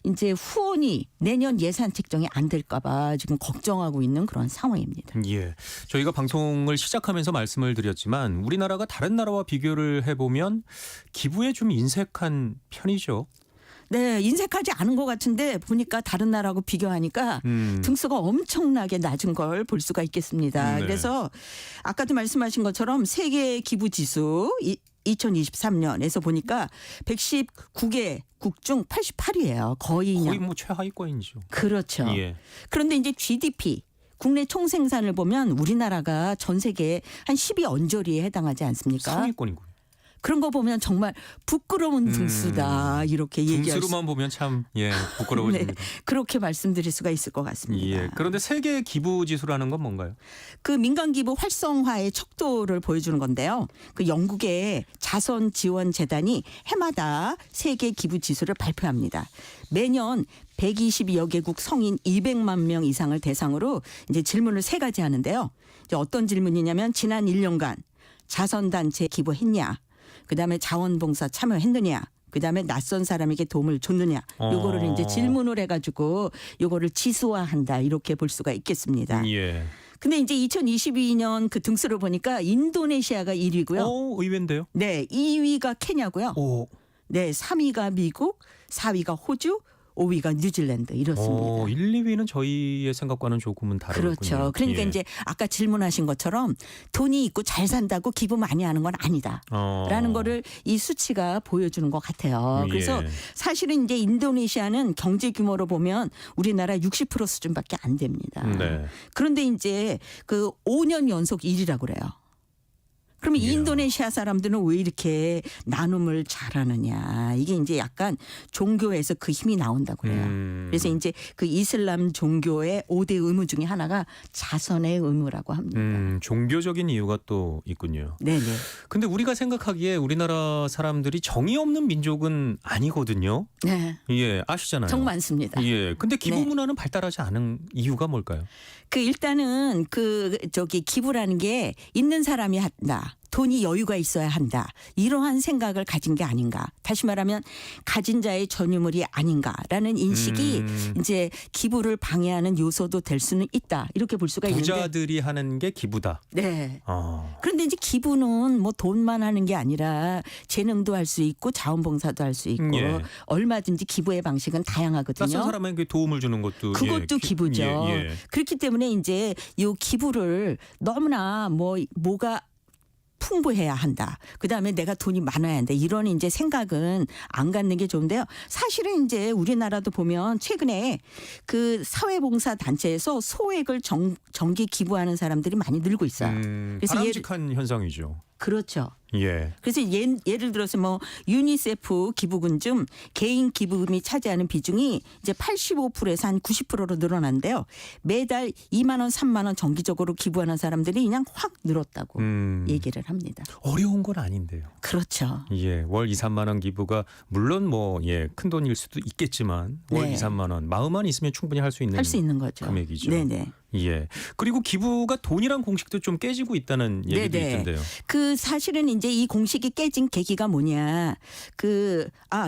이제 후원이 내년 예산 책정이 안 될까봐 지금 걱정하고 있는 그런 상황입니다. 예. 저희가 방송을 시작하면서 말씀을 드렸지만 우리나라가 다른 나라와 비교를 해보면 기부에 좀 인색한 편이죠. 네, 인색하지 않은 것 같은데 보니까 다른 나라하고 비교하니까 등수가 엄청나게 낮은 걸 볼 수가 있겠습니다. 네. 그래서 아까도 말씀하신 것처럼 세계 기부 지수 2023년에서 보니까 119개국 중 88위예요. 거의 그냥. 거의 뭐 최하위권이죠. 그렇죠. 예. 그런데 이제 GDP 국내 총생산을 보면 우리나라가 전 세계 한 10위 언저리에 해당하지 않습니까? 상위권이고. 그런 거 보면 정말 부끄러운 등수다 이렇게 얘기할 수 등수로만 보면 참 부끄러워집니다. 네, 그렇게 말씀드릴 수가 있을 것 같습니다. 예. 그런데 세계 기부 지수라는 건 뭔가요? 그 민간 기부 활성화의 척도를 보여주는 건데요. 그 영국의 자선 지원 재단이 해마다 세계 기부 지수를 발표합니다. 매년 122여 개국 성인 200만 명 이상을 대상으로 이제 질문을 3가지 하는데요. 이제 어떤 질문이냐면 지난 1년간 자선단체 기부했냐? 그다음에 자원봉사 참여했느냐? 그다음에 낯선 사람에게 도움을 줬느냐? 요거를 이제 질문을 해가지고 요거를 지수화한다 이렇게 볼 수가 있겠습니다. 예. 근데 이제 2022년 그 등수를 보니까 인도네시아가 1위고요. 의외인데요. 네, 2위가 케냐고요. 오. 네, 3위가 미국, 4위가 호주, 5위가 뉴질랜드 이렇습니다. 1, 2위는 저희의 생각과는 조금은 다르군요. 그렇죠. 그러니까 예. 이제 아까 질문하신 것처럼 돈이 있고 잘 산다고 기부 많이 하는 건 아니다. 라는 거를 이 수치가 보여주는 것 같아요. 그래서 예. 사실은 이제 인도네시아는 경제 규모로 보면 우리나라 60% 수준밖에 안 됩니다. 네. 그런데 이제 그 5년 연속 1위라고 그래요. 그러면 이야. 인도네시아 사람들은 왜 이렇게 나눔을 잘하느냐. 이게 이제 약간 종교에서 그 힘이 나온다고 그래요. 그래서 이제 그 이슬람 종교의 5대 의무 중에 하나가 자선의 의무라고 합니다. 종교적인 이유가 또 있군요. 네네. 근데 우리가 생각하기에 우리나라 사람들이 정이 없는 민족은 아니거든요. 네. 예, 아시잖아요. 정 많습니다. 예. 근데 기부 네. 문화는 발달하지 않은 이유가 뭘까요? 그 일단은 기부라는 게 있는 사람이 한다. 돈이 여유가 있어야 한다. 이러한 생각을 가진 게 아닌가. 다시 말하면 가진 자의 전유물이 아닌가라는 인식이 이제 기부를 방해하는 요소도 될 수는 있다. 이렇게 볼 수가 있는데. 부자들이 하는 게 기부다. 네. 아. 그런데 이제 기부는 뭐 돈만 하는 게 아니라 재능도 할 수 있고 자원봉사도 할 수 있고 예. 얼마든지 기부의 방식은 다양하거든요. 낯선 사람에게 도움을 주는 것도 그것도 기부죠. 예. 그렇기 때문에 이제 이 기부를 너무나 뭐가 풍부해야 한다. 그다음에 내가 돈이 많아야 한다. 이런 이제 생각은 안 갖는 게 좋은데요. 사실은 이제 우리나라도 보면 최근에 그 사회봉사 단체에서 소액을 정기 기부하는 사람들이 많이 늘고 있어요. 그래서 바람직한 현상이죠. 그렇죠. 예. 그래서 예를 들어서 뭐 유니세프 기부금 중 개인 기부금이 차지하는 비중이 이제 85%에서 한 90%로 늘어난데요. 매달 2만 원, 3만 원 정기적으로 기부하는 사람들이 그냥 확 늘었다고 얘기를 합니다. 어려운 건 아닌데요. 그렇죠. 예, 월 2, 3만 원 기부가 물론 큰 돈일 수도 있겠지만 월 네. 2, 3만 원 마음만 있으면 충분히 할 수 있는 거죠. 금액이죠. 네네. 예. 그리고 기부가 돈이란 공식도 좀 깨지고 있다는 얘기도 네네. 있던데요. 그 사실은 이제 이 공식이 깨진 계기가 뭐냐.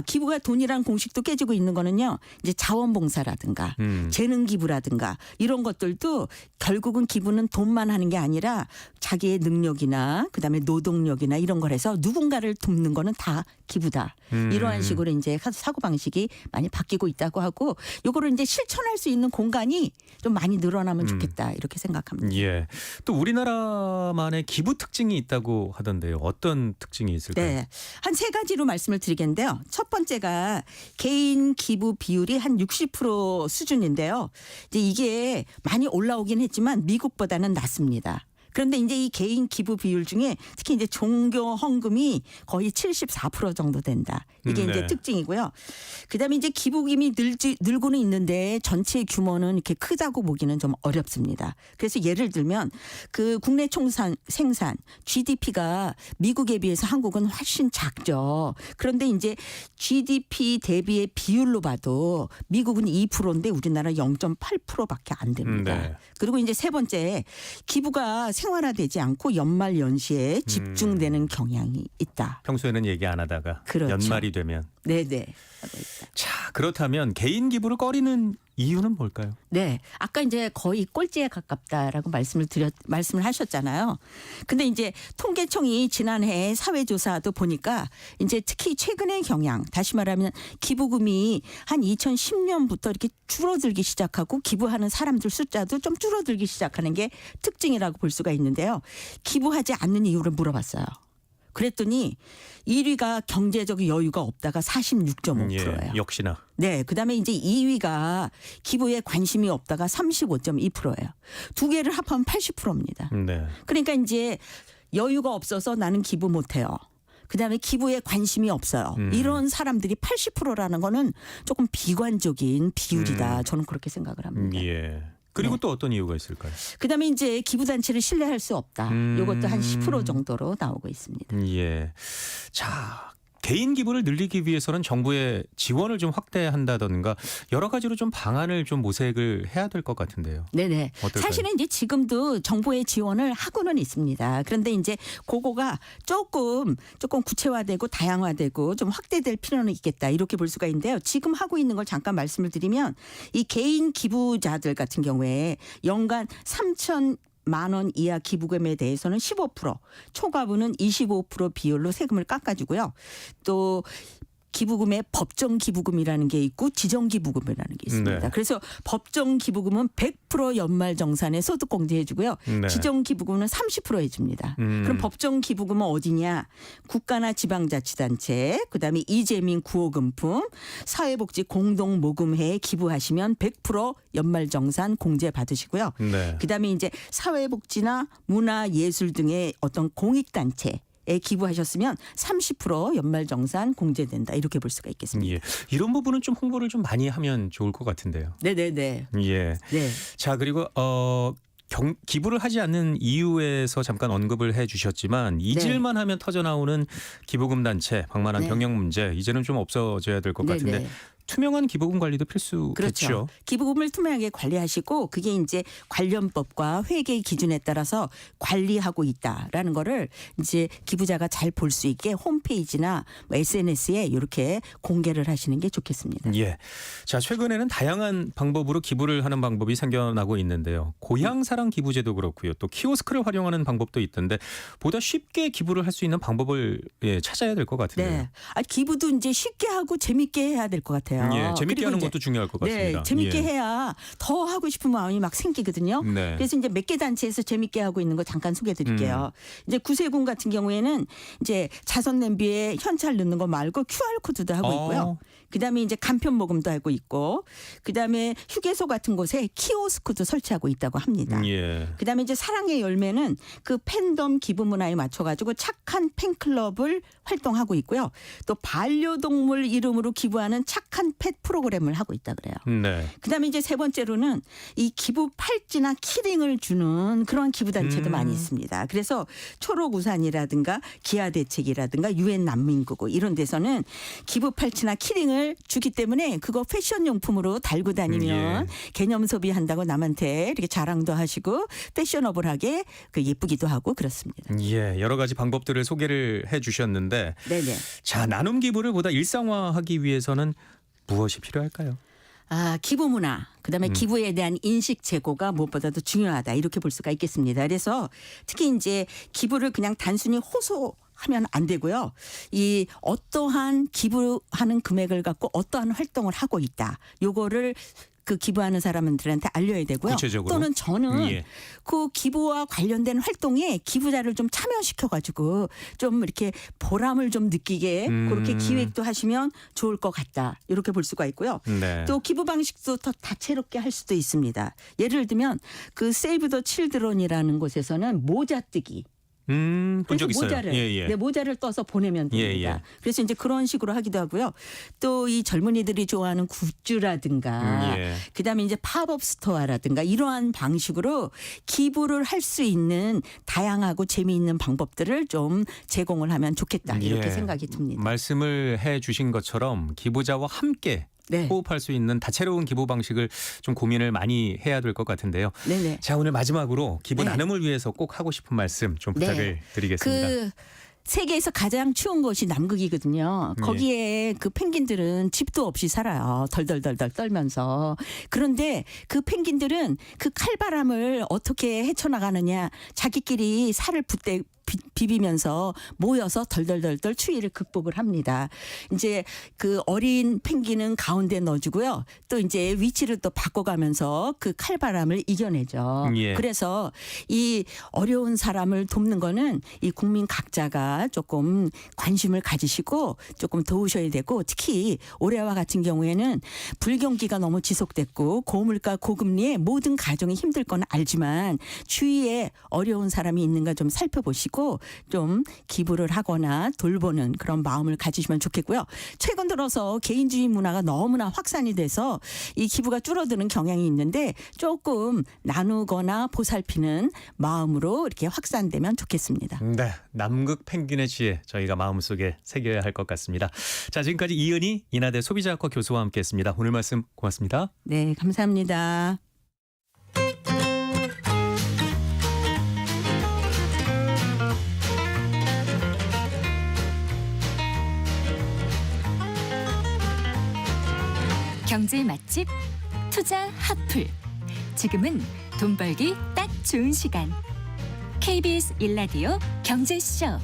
기부가 돈이란 공식도 깨지고 있는 거는요. 이제 자원봉사라든가 재능 기부라든가 이런 것들도 결국은 기부는 돈만 하는 게 아니라 자기의 능력이나 그다음에 노동력이나 이런 걸 해서 누군가를 돕는 거는 다 기부다. 이러한 식으로 이제 사고 방식이 많이 바뀌고 있다고 하고 요거를 이제 실천할 수 있는 공간이 좀 많이 늘어나면 좋겠다. 이렇게 생각합니다. 예. 또 우리나라만의 기부 특징이 있다고 하던데요. 어떤 특징이 있을까요? 네. 한 3가지로 말씀을 드리겠는데요. 첫 번째가 개인 기부 비율이 한 60% 수준인데요. 이제 이게 많이 올라오긴 했지만 미국보다는 낮습니다. 그런데 이제 이 개인 기부 비율 중에 특히 이제 종교 헌금이 거의 74% 정도 된다. 이게 이제 네. 특징이고요. 그다음에 이제 기부금이 늘고는 있는데 전체 규모는 이렇게 크다고 보기는 좀 어렵습니다. 그래서 예를 들면 그 국내 생산 GDP가 미국에 비해서 한국은 훨씬 작죠. 그런데 이제 GDP 대비의 비율로 봐도 미국은 2%인데 우리나라 0.8%밖에 안 됩니다. 네. 그리고 이제 세 번째 기부가 생활화되지 않고 연말 연시에 집중되는 경향이 있다. 평소에는 얘기 안 하다가 그렇죠. 연말이 되면. 네네. 자, 그렇다면 개인 기부를 꺼리는 이유는 뭘까요? 네. 아까 이제 거의 꼴찌에 가깝다라고 말씀을 하셨잖아요. 근데 이제 통계청이 지난해 사회조사도 보니까 이제 특히 최근의 경향, 다시 말하면 기부금이 한 2010년부터 이렇게 줄어들기 시작하고 기부하는 사람들 숫자도 좀 줄어들기 시작하는 게 특징이라고 볼 수가 있는데요. 기부하지 않는 이유를 물어봤어요. 그랬더니 1위가 경제적 여유가 없다가 46.5%예요. 예, 역시나. 네, 그다음에 이제 2위가 기부에 관심이 없다가 35.2%예요. 두 개를 합하면 80%입니다. 네. 그러니까 이제 여유가 없어서 나는 기부 못 해요. 그다음에 기부에 관심이 없어요. 이런 사람들이 80%라는 거는 조금 비관적인 비율이다. 저는 그렇게 생각을 합니다. 예. 그리고 네. 또 어떤 이유가 있을까요? 그다음에 이제 기부단체를 신뢰할 수 없다. 이것도 한 10% 정도로 나오고 있습니다. 예. 자, 개인 기부를 늘리기 위해서는 정부의 지원을 좀 확대한다던가 여러 가지로 좀 방안을 좀 모색을 해야 될 것 같은데요. 네네. 어떨까요? 사실은 이제 지금도 정부의 지원을 하고는 있습니다. 그런데 이제 그거가 조금 구체화되고 다양화되고 좀 확대될 필요는 있겠다. 이렇게 볼 수가 있는데요. 지금 하고 있는 걸 잠깐 말씀을 드리면 이 개인 기부자들 같은 경우에 연간 3,000만 원 이하 기부금에 대해서는 15%, 초과분은 25% 비율로 세금을 깎아주고요. 또 기부금에 법정 기부금이라는 게 있고 지정 기부금이라는 게 있습니다. 네. 그래서 법정 기부금은 100% 연말 정산에 소득 공제해 주고요. 네. 지정 기부금은 30% 해줍니다. 그럼 법정 기부금은 어디냐? 국가나 지방자치단체, 그다음에 이재민 구호금품, 사회복지 공동모금회에 기부하시면 100% 연말 정산 공제 받으시고요. 네. 그다음에 이제 사회복지나 문화예술 등의 어떤 공익단체 에 기부하셨으면 30% 연말정산 공제된다. 이렇게 볼 수가 있겠습니다. 예. 이런 부분은 좀 홍보를 좀 많이 하면 좋을 것 같은데요. 네네네. 예. 네. 자, 그리고 기부를 하지 않는 이유에서 잠깐 언급을 해 주셨지만 잊을만 하면 터져 나오는 기부금 단체, 방만한 네. 병역 문제 이제는 좀 없어져야 될 것 같은데 네네. 투명한 기부금 관리도 필수겠죠. 그렇죠. 기부금을 투명하게 관리하시고 그게 이제 관련법과 회계 기준에 따라서 관리하고 있다라는 거를 이제 기부자가 잘 볼 수 있게 홈페이지나 뭐 SNS에 이렇게 공개를 하시는 게 좋겠습니다. 예. 자, 최근에는 다양한 방법으로 기부를 하는 방법이 생겨나고 있는데요. 고향사랑 기부제도 그렇고요. 또 키오스크를 활용하는 방법도 있던데 보다 쉽게 기부를 할 수 있는 방법을 찾아야 될 것 같은데요. 네. 기부도 이제 쉽게 하고 재밌게 해야 될 것 같아요. 예, 재밌게 그리고 하는 이제 것도 중요할 것 같습니다. 네, 재밌게 예. 해야 더 하고 싶은 마음이 막 생기거든요. 네. 그래서 이제 몇 개 단체에서 재밌게 하고 있는 거 잠깐 소개해드릴게요. 이제 구세군 같은 경우에는 이제 자선 냄비에 현찰 넣는 거 말고 QR 코드도 하고 있고요. 그다음에 이제 간편 모금도 하고 있고, 그다음에 휴게소 같은 곳에 키오스크도 설치하고 있다고 합니다. 예. 그다음에 이제 사랑의 열매는 그 팬덤 기부 문화에 맞춰가지고 착한 팬클럽을 활동하고 있고요. 또 반려동물 이름으로 기부하는 착한 펫 프로그램을 하고 있다 그래요. 네. 그다음에 이제 세 번째로는 이 기부 팔찌나 키링을 주는 그런 기부 단체도 많이 있습니다. 그래서 초록우산이라든가 기아대책이라든가 유엔 난민구구 이런 데서는 기부 팔찌나 키링을 주기 때문에 그거 패션용품으로 달고 다니면 개념 소비한다고 남한테 이렇게 자랑도 하시고 패셔너블하게 예쁘기도 하고 그렇습니다. 예, 여러 가지 방법들을 소개를 해 주셨는데 네네. 자, 나눔 기부를 보다 일상화하기 위해서는 무엇이 필요할까요? 기부 문화, 그다음에 기부에 대한 인식 제고가 무엇보다도 중요하다 이렇게 볼 수가 있겠습니다. 그래서 특히 이제 기부를 그냥 단순히 호소하면 안 되고요. 이 어떠한 기부하는 금액을 갖고 어떠한 활동을 하고 있다. 요거를 그 기부하는 사람들한테 알려야 되고요. 구체적으로? 또는 저는 예. 그 기부와 관련된 활동에 기부자를 좀 참여시켜가지고 좀 이렇게 보람을 좀 느끼게 그렇게 기획도 하시면 좋을 것 같다. 이렇게 볼 수가 있고요. 네. 또 기부 방식도 더 다채롭게 할 수도 있습니다. 예를 들면 그 세이브 더 칠드런이라는 곳에서는 모자 뜨기. 본 그래서 적 있어요. 모자를 예. 네, 모자를 떠서 보내면 됩니다. 예. 그래서 이제 그런 식으로 하기도 하고요. 또 이 젊은이들이 좋아하는 굿즈라든가 예. 그다음에 이제 팝업 스토어라든가 이러한 방식으로 기부를 할 수 있는 다양하고 재미있는 방법들을 좀 제공을 하면 좋겠다 이렇게 예. 생각이 듭니다. 말씀을 해 주신 것처럼 기부자와 함께 네. 호흡할 수 있는 다채로운 기부 방식을 좀 고민을 많이 해야 될 것 같은데요. 네네. 자, 오늘 마지막으로 기부 네. 나눔을 위해서 꼭 하고 싶은 말씀 좀 네. 부탁을 드리겠습니다. 그 세계에서 가장 추운 곳이 남극이거든요. 예. 거기에 그 펭귄들은 집도 없이 살아요. 덜덜덜덜 떨면서. 그런데 그 펭귄들은 그 칼바람을 어떻게 헤쳐나가느냐. 자기끼리 살을 비비면서 모여서 덜덜덜덜 추위를 극복을 합니다. 이제 그 어린 펭귄은 가운데 넣어주고요. 또 이제 위치를 또 바꿔가면서 그 칼바람을 이겨내죠. 예. 그래서 이 어려운 사람을 돕는 거는 이 국민 각자가 조금 관심을 가지시고 조금 도우셔야 되고 특히 올해와 같은 경우에는 불경기가 너무 지속됐고 고물가 고금리에 모든 가정이 힘들 건 알지만 주위에 어려운 사람이 있는가 좀 살펴보시고 좀 기부를 하거나 돌보는 그런 마음을 가지시면 좋겠고요. 최근 들어서 개인주의 문화가 너무나 확산이 돼서 이 기부가 줄어드는 경향이 있는데 조금 나누거나 보살피는 마음으로 이렇게 확산되면 좋겠습니다. 네, 남극 펭귄의 지혜 저희가 마음속에 새겨야 할 것 같습니다. 자, 지금까지 이은희 인하대 소비자학과 교수와 함께했습니다. 오늘 말씀 고맙습니다. 네, 감사합니다. 경제 맛집 투자 핫플. 지금은 돈 벌기 딱 좋은 시간. KBS 1라디오 경제쇼.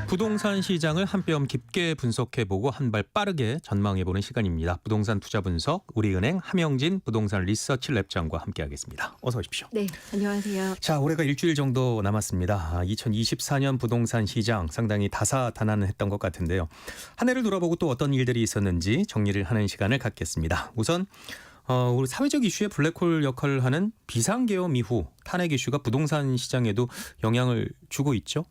부동산 시장을 한 뼘 깊게 분석해보고 한 발 빠르게 전망해보는 시간입니다. 부동산 투자 분석 우리은행 함영진 부동산 리서치 랩장과 함께하겠습니다. 어서 오십시오. 네, 안녕하세요. 자, 올해가 일주일 정도 남았습니다. 2024년 부동산 시장 상당히 다사다난했던 것 같은데요. 한 해를 돌아보고 또 어떤 일들이 있었는지 정리를 하는 시간을 갖겠습니다. 우선 우리 사회적 이슈의 블랙홀 역할을 하는 비상계엄 이후 탄핵 이슈가 부동산 시장에도 영향을 주고 있죠.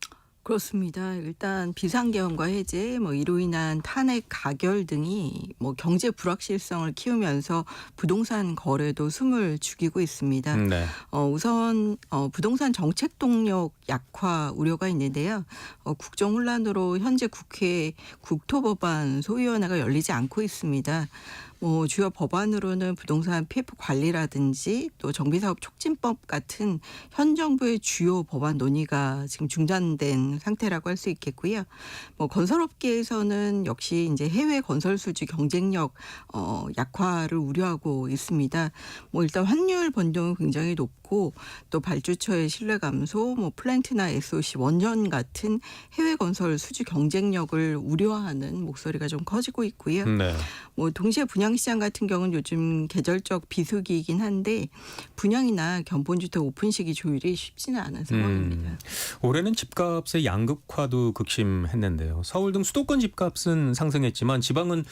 그렇습니다. 일단 비상계엄과 해제, 이로 인한 탄핵 가결 등이 경제 불확실성을 키우면서 부동산 거래도 숨을 죽이고 있습니다. 네. 우선 부동산 정책 동력 약화 우려가 있는데요. 국정 혼란으로 현재 국회 국토법안 소위원회가 열리지 않고 있습니다. 주요 법안으로는 부동산 PF 관리라든지 또 정비사업 촉진법 같은 현 정부의 주요 법안 논의가 지금 중단된 상태라고 할 수 있겠고요. 건설업계에서는 역시 이제 해외 건설 수주 경쟁력 약화를 우려하고 있습니다. 일단 환율 변동이 굉장히 높고 또 발주처의 신뢰 감소, 플랜트나 SOC 원전 같은 해외 건설 수주 경쟁력을 우려하는 목소리가 좀 커지고 있고요. 네. 동시에 분양시장 같은 경우는 요즘 계절적 비수기이긴 한데 분양이나 견본주택 오픈시기 조율이 쉽지는 않은 상황입니다. 올해는 집값의 양극화도 극심했는데요. 서울 등 수도권 집값은 상승했지만 지방은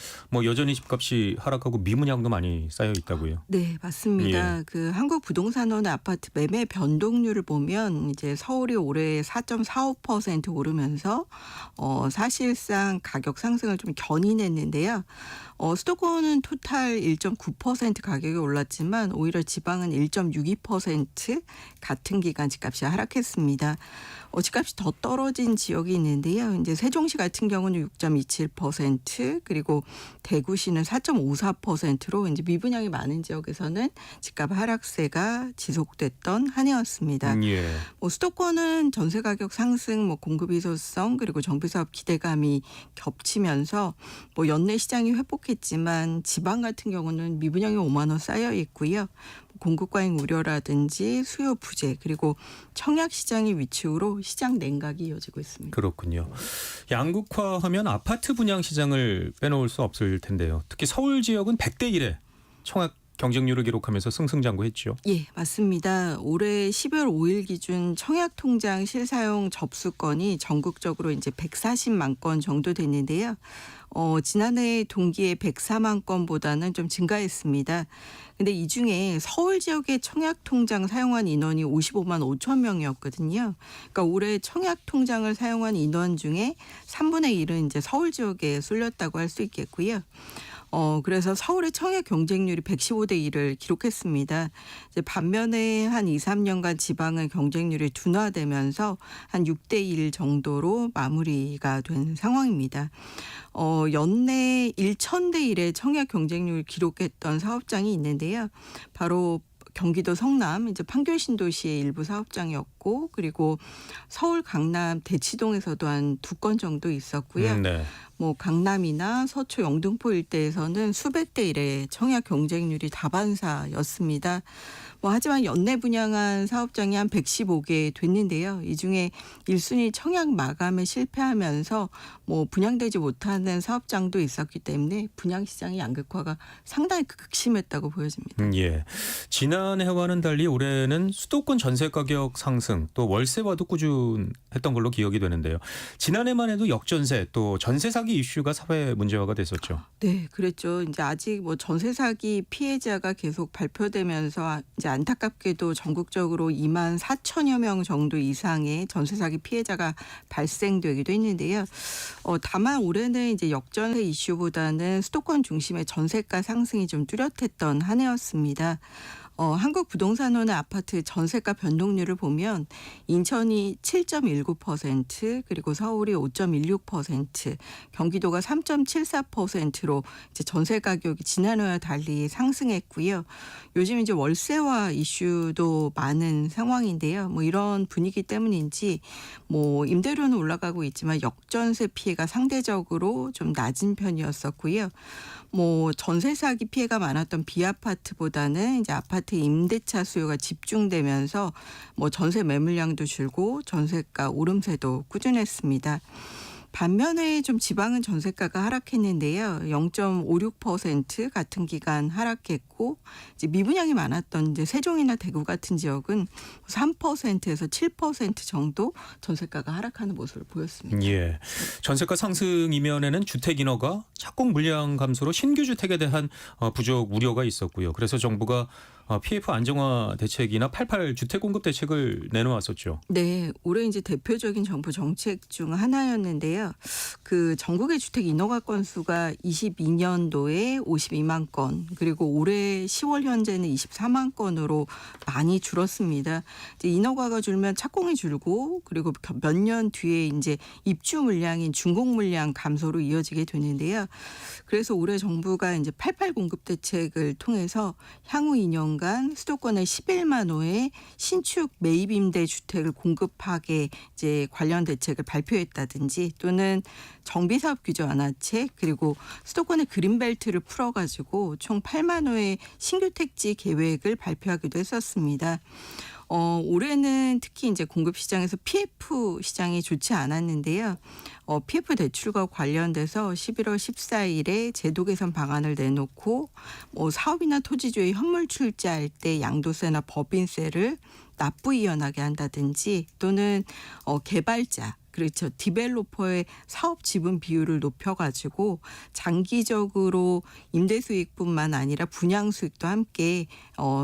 여전히 집값이 하락하고 미분양도 많이 쌓여 있다고요. 네, 맞습니다. 예. 그 한국부동산원 아파트 매매 변동률을 보면 이제 서울이 올해 4.45% 오르면서 사실상 가격 상승을 좀 견인했는데요. 수도권은 토탈 1.9% 가격이 올랐지만 오히려 지방은 1.62% 같은 기간 집값이 하락했습니다. 집값이 더 떨어진 지역이 있는데요. 이제 세종시 같은 경우는 6.27% 그리고 대구시는 4.54%로 이제 미분양이 많은 지역에서는 집값 하락세가 지속됐던 한 해였습니다. 예. 수도권은 전세 가격 상승, 공급 이소성 그리고 정비사업 기대감이 겹치면서 연내 시장이 회복했지만 지방 같은 경우는 미분양이 5만 원 쌓여 있고요. 공급 과잉 우려라든지 수요 부재 그리고 청약 시장의 위축으로 시장 냉각이 이어지고 있습니다. 그렇군요. 양극화하면 아파트 분양 시장을 빼놓을 수 없을 텐데요. 특히 서울 지역은 100대 1의 청약 경쟁률을 기록하면서 승승장구했죠. 예, 맞습니다. 올해 12월 5일 기준 청약 통장 실사용 접수건이 전국적으로 이제 140만 건 정도 됐는데요. 지난해 동기에 104만 건보다는 좀 증가했습니다. 근데 이 중에 서울 지역의 청약 통장 사용한 인원이 55만 5천 명이었거든요. 그러니까 올해 청약 통장을 사용한 인원 중에 3분의 1은 이제 서울 지역에 쏠렸다고 할 수 있겠고요. 그래서 서울의 청약 경쟁률이 115대 1을 기록했습니다. 이제 반면에 한 2, 3년간 지방의 경쟁률이 둔화되면서 한 6대 1 정도로 마무리가 된 상황입니다. 연내 1,000대 1의 청약 경쟁률을 기록했던 사업장이 있는데요. 바로 경기도 성남 이제 판교 신도시의 일부 사업장이었고 그리고 서울 강남 대치동에서도 한 2건 정도 있었고요. 네. 뭐 강남이나 서초 영등포 일대에서는 수백 대 1의 청약 경쟁률이 다반사였습니다. 하지만 연내 분양한 사업장이 한 115개 됐는데요. 이 중에 1순위 청약 마감에 실패하면서 분양되지 못하는 사업장도 있었기 때문에 분양 시장의 양극화가 상당히 극심했다고 보여집니다. 예. 지난해와는 달리 올해는 수도권 전세 가격 상승 또 월세와도 꾸준했던 걸로 기억이 되는데요. 지난해만 해도 역전세 또 전세 사기 이슈가 사회 문제화가 됐었죠. 네, 그랬죠. 이제 아직 전세 사기 피해자가 계속 발표되면서 이제 안타깝게도 전국적으로 2만 4천여 명 정도 이상의 전세 사기 피해자가 발생되기도 했는데요. 다만 올해는 이제 역전세 이슈보다는 수도권 중심의 전세가 상승이 좀 뚜렷했던 한 해였습니다. 한국부동산원의 아파트 전세가 변동률을 보면 인천이 7.19% 그리고 서울이 5.16% 경기도가 3.74%로 이제 전세 가격이 지난해와 달리 상승했고요. 요즘 이제 월세화 이슈도 많은 상황인데요. 이런 분위기 때문인지 임대료는 올라가고 있지만 역전세 피해가 상대적으로 좀 낮은 편이었었고요. 전세 사기 피해가 많았던 비아파트보다는 이제 아파트 임대차 수요가 집중되면서 전세 매물량도 줄고 전세가 오름세도 꾸준했습니다. 반면에 좀 지방은 전세가가 하락했는데요. 0.56% 같은 기간 하락했고 이제 미분양이 많았던 이제 세종이나 대구 같은 지역은 3%에서 7% 정도 전세가가 하락하는 모습을 보였습니다. 예. 전세가 상승 이면에는 주택 인허가, 착공 물량 감소로 신규 주택에 대한 부족 우려가 있었고요. 그래서 정부가 PF 안정화 대책이나 88 주택 공급 대책을 내놓았었죠. 네, 올해 이제 대표적인 정부 정책 중 하나였는데요. 그 전국의 주택 인허가 건수가 22년도에 52만 건, 그리고 올해 10월 현재는 24만 건으로 많이 줄었습니다. 이제 인허가가 줄면 착공이 줄고, 그리고 몇 년 뒤에 이제 입주 물량인 준공 물량 감소로 이어지게 되는데요. 그래서 올해 정부가 이제 88 공급 대책을 통해서 향후 2년간 수도권에 11만 호의 신축 매입 임대 주택을 공급하게 이제 관련 대책을 발표했다든지 또는 정비사업 규제 완화책 그리고 수도권의 그린벨트를 풀어가지고 총 8만 호의 신규 택지 계획을 발표하기도 했었습니다. 올해는 특히 이제 공급 시장에서 PF 시장이 좋지 않았는데요. PF 대출과 관련돼서 11월 14일에 제도 개선 방안을 내놓고 사업이나 토지주의 현물 출자할 때 양도세나 법인세를 납부 이연하게 한다든지 또는 개발자 그렇죠. 디벨로퍼의 사업 지분 비율을 높여가지고 장기적으로 임대 수익뿐만 아니라 분양 수익도 함께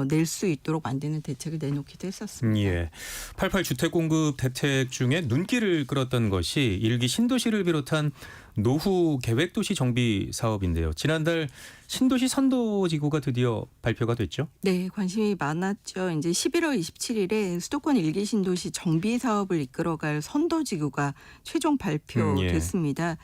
낼 수 있도록 만드는 대책을 내놓기도 했었습니다. 예. 88 주택 공급 대책 중에 눈길을 끌었던 것이 일기 신도시를 비롯한 노후 계획도시 정비 사업인데요. 지난달 신도시 선도지구가 드디어 발표가 됐죠? 네, 관심이 많았죠. 이제 11월 27일에 수도권 일기 신도시 정비 사업을 이끌어갈 선도지구가 최종 발표됐습니다.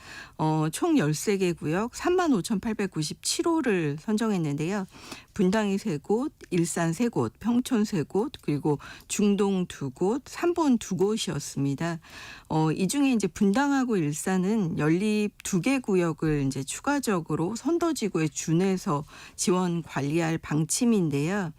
총 13개 구역 35,897호를 선정했는데요. 분당이 3곳, 일산 3곳, 평촌 3곳, 그리고 중동 2곳, 삼본 2곳이었습니다. 이 중에 이제 분당하고 일산은 연립 52개 구역을 이제 추가적으로 선도지구에 준해서 지원 관리할 방침인데요.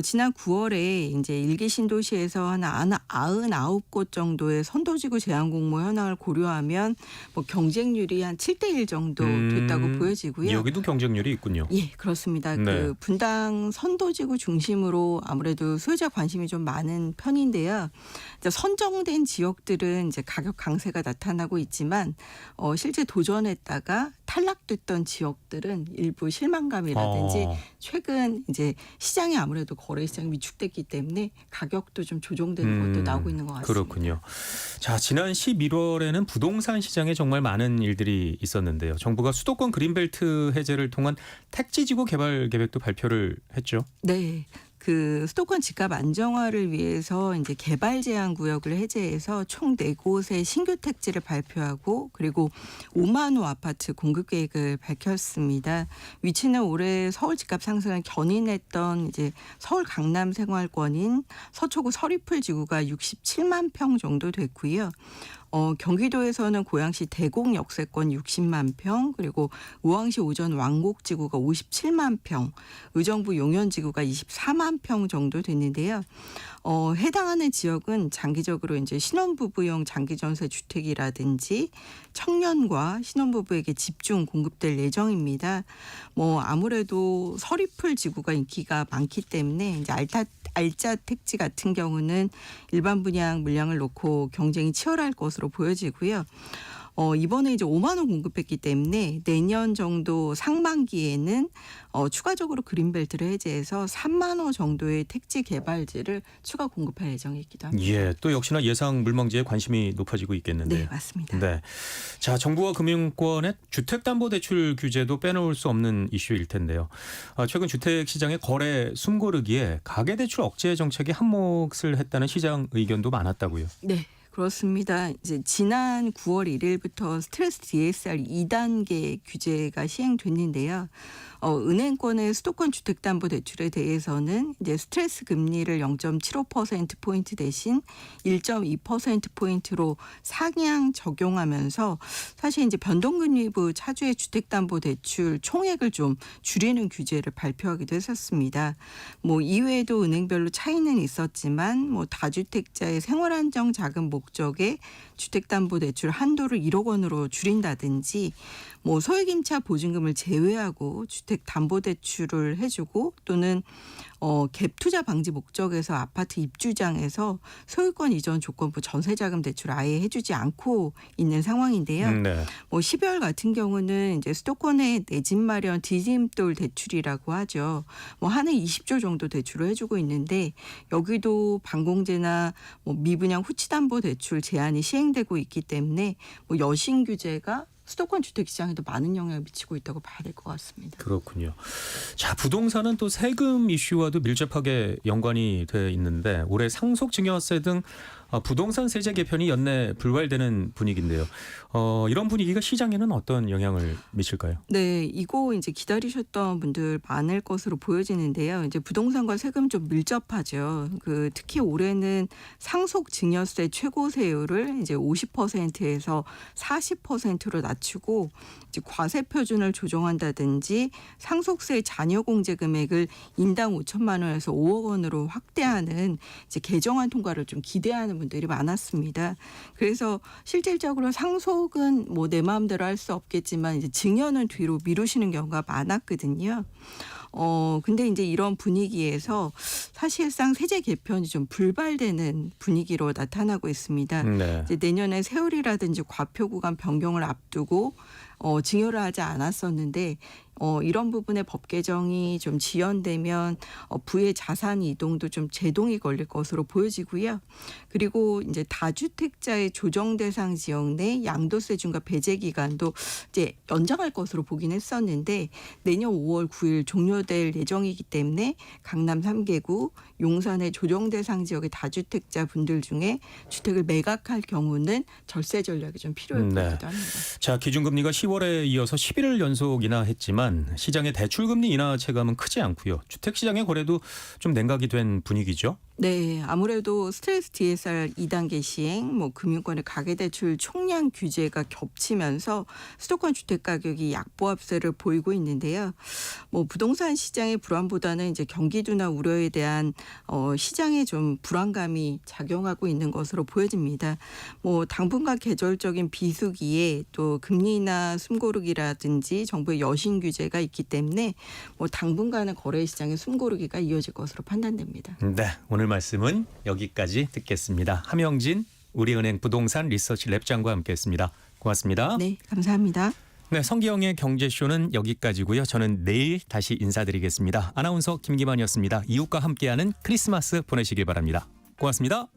지난 9월에 이제 1기 신도시에서 한 99곳 정도의 선도지구 제한 공모 현황을 고려하면 뭐 경쟁률이 한 7대1 정도 됐다고 보여지고요. 여기도 경쟁률이 있군요. 예, 그렇습니다. 네. 그 분당 선도지구 중심으로 아무래도 소유자 관심이 좀 많은 편인데요. 이제 선정된 지역들은 이제 가격 강세가 나타나고 있지만 실제 도전했다가 탈락됐던 지역들은 일부 실망감이라든지 최근 이제 시장이 아무래도 거래 시장이 위축됐기 때문에 가격도 좀 조정되는 것도 나오고 있는 것 같습니다. 그렇군요. 자, 지난 11월에는 부동산 시장에 정말 많은 일들이 있었는데요. 정부가 수도권 그린벨트 해제를 통한 택지지구 개발 계획도 발표를 했죠. 네. 그 수도권 집값 안정화를 위해서 이제 개발 제한 구역을 해제해서 총 4곳의 신규 택지를 발표하고 그리고 5만 호 아파트 공급 계획을 밝혔습니다. 위치는 올해 서울 집값 상승을 견인했던 이제 서울 강남 생활권인 서초구 서리풀 지구가 67만 평 정도 됐고요. 경기도에서는 고양시 대곡 역세권 60만 평, 그리고 우왕시 오전 왕곡 지구가 57만 평, 의정부 용현 지구가 24만 평 정도 됐는데요. 해당하는 지역은 장기적으로 이제 신혼부부용 장기전세 주택이라든지 청년과 신혼부부에게 집중 공급될 예정입니다. 뭐 아무래도 서리풀 지구가 인기가 많기 때문에 이제 알짜 택지 같은 경우는 일반 분양 물량을 놓고 경쟁이 치열할 것으로 보여지고요. 이번에 이제 5만 원 공급했기 때문에 내년 정도 상반기에는 추가적으로 그린벨트를 해제해서 3만 호 정도의 택지 개발지를 추가 공급할 예정이기도 합니다. 예, 또 역시나 예상 물망지에 관심이 높아지고 있겠는데요. 네, 맞습니다. 네. 자, 정부와 금융권의 주택담보대출 규제도 빼놓을 수 없는 이슈일 텐데요. 최근 주택 시장의 거래 숨고르기에 가계대출 억제 정책이 한몫을 했다는 시장 의견도 많았다고요. 네. 그렇습니다. 이제 지난 9월 1일부터 스트레스 DSR 2단계 규제가 시행됐는데요. 은행권의 수도권 주택담보대출에 대해서는 이제 스트레스 금리를 0.75% 포인트 대신 1.2% 포인트로 상향 적용하면서 사실 이제 변동금리부 차주의 주택담보대출 총액을 좀 줄이는 규제를 발표하기도 했었습니다. 뭐 이외에도 은행별로 차이는 있었지만 뭐 다주택자의 생활안정 자금 목적의 주택담보대출 한도를 1억 원으로 줄인다든지 뭐 소액임차 보증금을 제외하고 주택담보대출을 해주고 또는 갭 투자 방지 목적에서 아파트 입주장에서 소유권 이전 조건부 전세자금 대출을 아예 해주지 않고 있는 상황인데요. 네. 뭐 12월 같은 경우는 이제 수도권의 내 집 마련 디딤돌 대출이라고 하죠. 뭐 한 해 20조 정도 대출을 해주고 있는데 여기도 반공제나 뭐 미분양 후치담보 대출 제한이 시행되고 있기 때문에 뭐 여신 규제가 수도권 주택 시장에도 많은 영향을 미치고 있다고 봐야 될 것 같습니다. 그렇군요. 자, 부동산은 또 세금 이슈와도 밀접하게 연관이 돼 있는데 올해 상속증여세 등 부동산 세제 개편이 연내 불발되는 분위기인데요. 이런 분위기가 시장에는 어떤 영향을 미칠까요? 네, 이거 이제 기다리셨던 분들 많을 것으로 보여지는데요. 이제 부동산과 세금 좀 밀접하죠. 특히 올해는 상속증여세 최고세율을 이제 50%에서 40%로 낮추고 이제 과세 표준을 조정한다든지 상속세 잔여 공제 금액을 인당 5천만 원에서 5억 원으로 확대하는 이제 개정안 통과를 좀 기대하는 분들이 많았습니다. 그래서 실질적으로 상속은 뭐 내 마음대로 할 수 없겠지만 이제 증여는 뒤로 미루시는 경우가 많았거든요. 근데 이제 이런 분위기에서 사실상 세제 개편이 좀 불발되는 분위기로 나타나고 있습니다. 네. 이제 내년에 세월이라든지 과표 구간 변경을 앞두고 증여를 하지 않았었는데 이런 부분의 법 개정이 좀 지연되면 부의 자산 이동도 좀 제동이 걸릴 것으로 보여지고요. 그리고 이제 다주택자의 조정 대상 지역 내 양도세 중과 배제 기간도 이제 연장할 것으로 보긴 했었는데 내년 5월 9일 종료될 예정이기 때문에 강남 3개구, 용산의 조정 대상 지역의 다주택자 분들 중에 주택을 매각할 경우는 절세 전략이 좀 필요해 보이기도 합니다. 자, 기준금리가 10월에 이어서 11일 연속이나 했지만 시장의 대출금리 인하 체감은 크지 않고요. 주택시장의 거래도 좀 냉각이 된 분위기죠. 네, 아무래도 스트레스 DSR 2단계 시행, 금융권의 가계대출 총량 규제가 겹치면서 수도권 주택 가격이 약보합세를 보이고 있는데요. 부동산 시장의 불안보다는 이제 경기 둔화 우려에 대한 시장에 좀 불안감이 작용하고 있는 것으로 보여집니다. 당분간 계절적인 비수기에 또 금리나 숨고르기라든지 정부의 여신 규제가 있기 때문에 당분간은 거래 시장의 숨고르기가 이어질 것으로 판단됩니다. 네, 오늘 말씀은 여기까지 듣겠습니다. 함영진 우리은행 부동산 리서치 랩장과 함께했습니다. 고맙습니다. 네, 감사합니다. 네, 성기영의 경제쇼는 여기까지고요. 저는 내일 다시 인사드리겠습니다. 아나운서 김기만이었습니다. 이웃과 함께하는 크리스마스 보내시길 바랍니다. 고맙습니다.